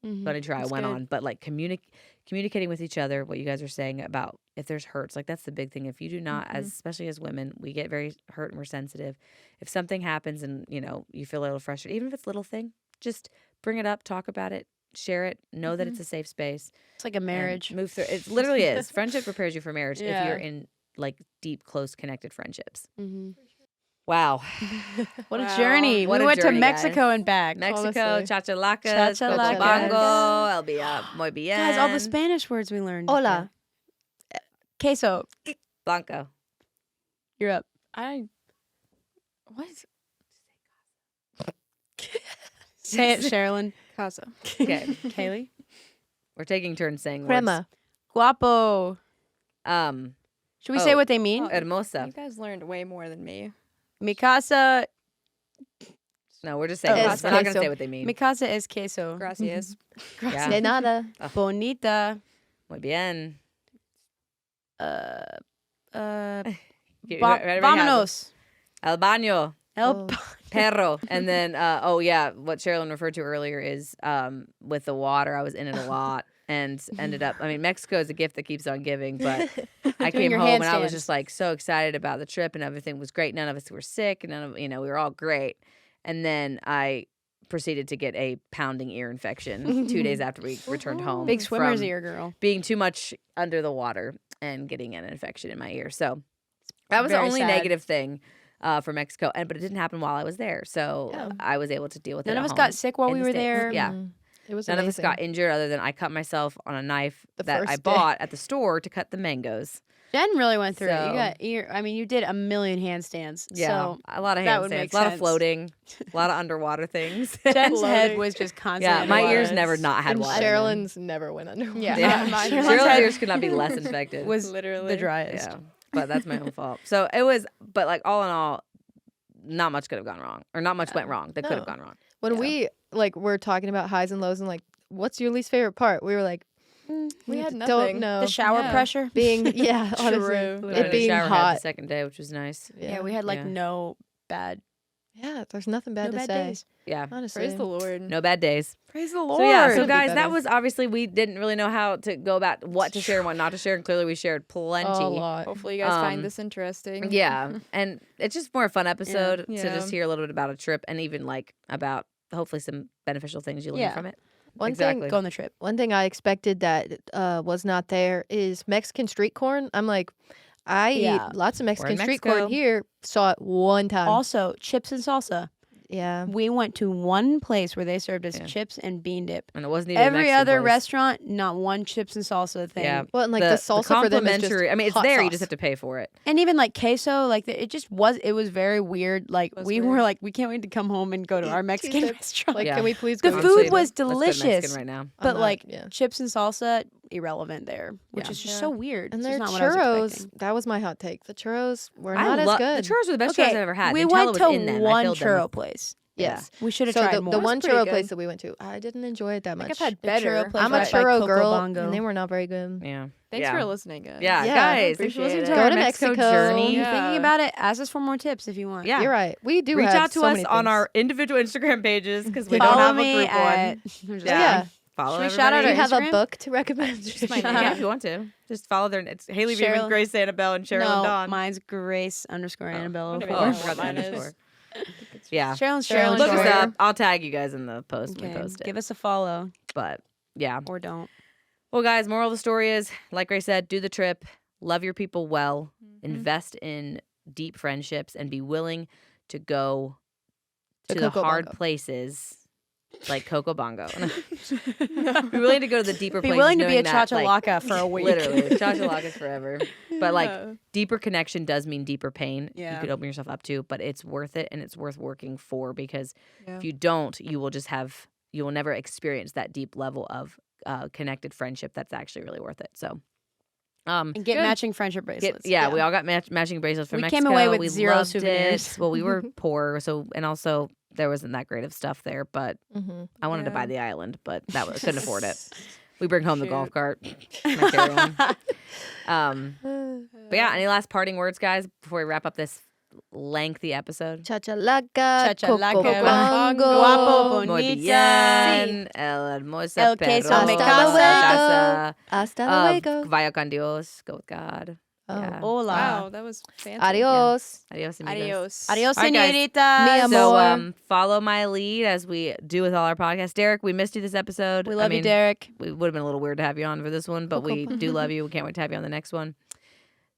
bunny try I went on, but like communicating with each other, what you guys are saying about if there's hurts, like that's the big thing. If you do not, especially as women, we get very hurt and we're sensitive. If something happens and you feel a little frustrated, even if it's a little thing, just bring it up, talk about it, share it, know that it's a safe space. It's like a marriage. Move through. It literally is. Friendship prepares you for marriage if Yeah. you're in like deep, close, connected friendships. Mm-hmm. Wow. What Wow. a journey. What we a went journey, to Mexico guys. and back. Mexico, honestly. chachalacas, Chachalacas. bongo, el día muy bien. Guys, all the Spanish words we learned. Hola. Queso. Blanco. You're up. What? Say it, Sherilyn. Casa. Okay. Kaylee. We're taking turns saying Crema. Guapo. words. Should we say what they mean? Hermosa. You guys learned way more than me. Mi casa. No, we're just saying. Oh, words. We're not gonna queso. say what they mean. Mi casa es queso. Gracias. Yeah. De nada. Bonita. Muy bien. Get- everybody has it. Vámonos. El baño. El Perro. And then, what Sherilyn referred to earlier is with the water, I was in it a lot and ended up, Mexico is a gift that keeps on giving, but I came your home and I was handstands. just like so excited about the trip and everything was great. None of us were sick and we were all great. And then I proceeded to get a pounding ear infection 2 days after we returned home. Big swimmer's from ear, girl. being too much under the water and getting an infection in my ear. So that was the Very only sad. negative thing for Mexico, but it didn't happen while I was there, so Yeah. I was able to deal with it. None of at us home got sick while in we the were States. there. Yeah, It was none of us amazing. got injured other than I cut myself on a knife The that I first day. bought at the store to cut the mangoes. Jen really went through it. So- You got ear. You did a million handstands. So a lot of that would handstands, make a lot of sense. floating, a lot of underwater things. Jen's head Floating. was just constantly. Yeah, my underwater. ears never not had And water. in them. Sherilyn's never went underwater. Yeah. Yeah, Mine- Sherilyn's Sherilyn's head ears could not be less infected. was Literally. the driest. Yeah, but that's my own fault. So it was, but like all in all, not much could have gone wrong, or not much went wrong that could have No. gone wrong. When Yeah. we were talking about highs and lows and like, what's your least favorite part? We were like, We had don't nothing. know. The shower Yeah. pressure. Being honestly, True. We it had a being shower head hot. the second day, which was nice. Yeah, we had like Yeah. no bad, There's nothing bad no to bad say. days. Yeah, Honestly, Praise the Lord. no bad days. Praise the Lord. So yeah, so Could be guys, that better. was obviously we didn't really know how to go about what to share and what not to share, and clearly we shared plenty. a lot. Hopefully you guys Um, find this interesting. Yeah, and it's just more a fun episode to Yeah. just hear a little bit about a trip and even like about hopefully some beneficial things you learn Yeah. from it. One Exactly. thing, Go on the trip. one thing I expected that was not there is Mexican street corn. I'm like, I Yeah. eat lots of Mexican street Mexico. corn here. Saw it one time. Also, chips and salsa. Yeah. We went to one place where they served us Yeah. chips and bean dip. And it wasn't even a Every Mexican other place. restaurant, not one chips and salsa thing. Yeah. Well, and like the salsa for them is just complimentary. I mean, it's hot there. You sauce. just have to pay for it. And even like queso, like it just was. It was very weird. Like Was we weird. were like, we can't wait to come home and go to our Mexican said, restaurant. Like, Yeah. can we please The go? food Honestly, was let's go delicious. Mexican right now. but not- like yeah. chips and salsa, irrelevant there, which Yeah. is just Yeah. so weird. And It's their just not what I was churros, expecting. that was my hot take. The churros were I not as love good. the churros were the best churros I've ever had. we Nutella went was to in them. I one filled them churro with- place. Yes. We should have So tried the, more. the one pretty churro good. place that we went to, I didn't enjoy it that much. I've had The churro better. place I'm a right by churro Coco girl, Bongo. and they were not very good. Yeah. Thanks yeah. for listening, guys. Yeah, Yeah, guys, thanks for appreciate listening it. to Go our to Mexico Mexico. journey. You're Yeah. thinking about it, ask us for more tips if you want. Yeah. You're right. We do Reach have out to so us many on things. our individual Instagram pages because we don't Follow have a me group one. at. Yeah. Follow Should we everybody. shout out Do our you have a Instagram? book to recommend? Just my name. Yeah, if you want to. Just follow their. It's Haley Beeman, Cheryl- Grace Annabelle, and Cheryl no, and Dawn. mine's Grace_Annabelle. I don't Oh, even I know forgot what the mine is. underscore. Yeah. Cheryl Cheryl Look us Shore. up. I'll tag you guys in the post when we Okay, post it. give us a follow But yeah. or don't. Well, guys, moral of the story is, like Grace said, do the trip, love your people well, invest in deep friendships, and be willing to go To to the Coco hard Bongo. places like Coco Bongo. Be willing to go to the deeper Be places. willing to be a knowing that, like, chachalaka for a week. Literally, chachalacas forever. But like Yeah. deeper connection does mean deeper pain. You Yeah. could open yourself up to, but it's worth it and it's worth working for because Yeah. if you don't, you will never experience that deep level of connected friendship that's actually really worth it. So, And get Good. matching friendship bracelets. we all got matching bracelets from We Mexico. came away with we 0 loved souvenirs. It. Well, we were poor, so and also there wasn't that great of stuff there, but Mm-hmm. I wanted to Yeah. buy the island, but couldn't afford it. We bring home the golf Shoot. cart. My carry-on. But yeah, any last parting words, guys, before we wrap up this lengthy episode? Chachalaca, Chachalaca, Coco Bongo, Bongo. Guapo, Muy bonita. bien. El hermosa El perro. queso me casa. casa. Hasta luego. Vaya con Dios. Go with God. Oh. Yeah. Hola. Wow, that was fancy. Adios. Adios, amigos. Adios. Adios, All right, guys. señoritas. Mi So amor. follow my lead as we do with all our podcasts. Derek, we missed you this episode. We love you, Derek. We would have been a little weird to have you on for this one, but we do love you. We can't wait to have you on the next one.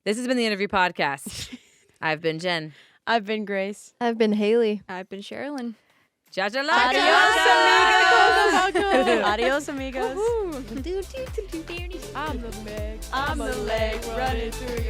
This has been the Interview Podcast. I've been Jen. I've been Grace. I've been Haley. I've been Sherilyn. Chachalaka. Adios, amigos. I'm the leg running through your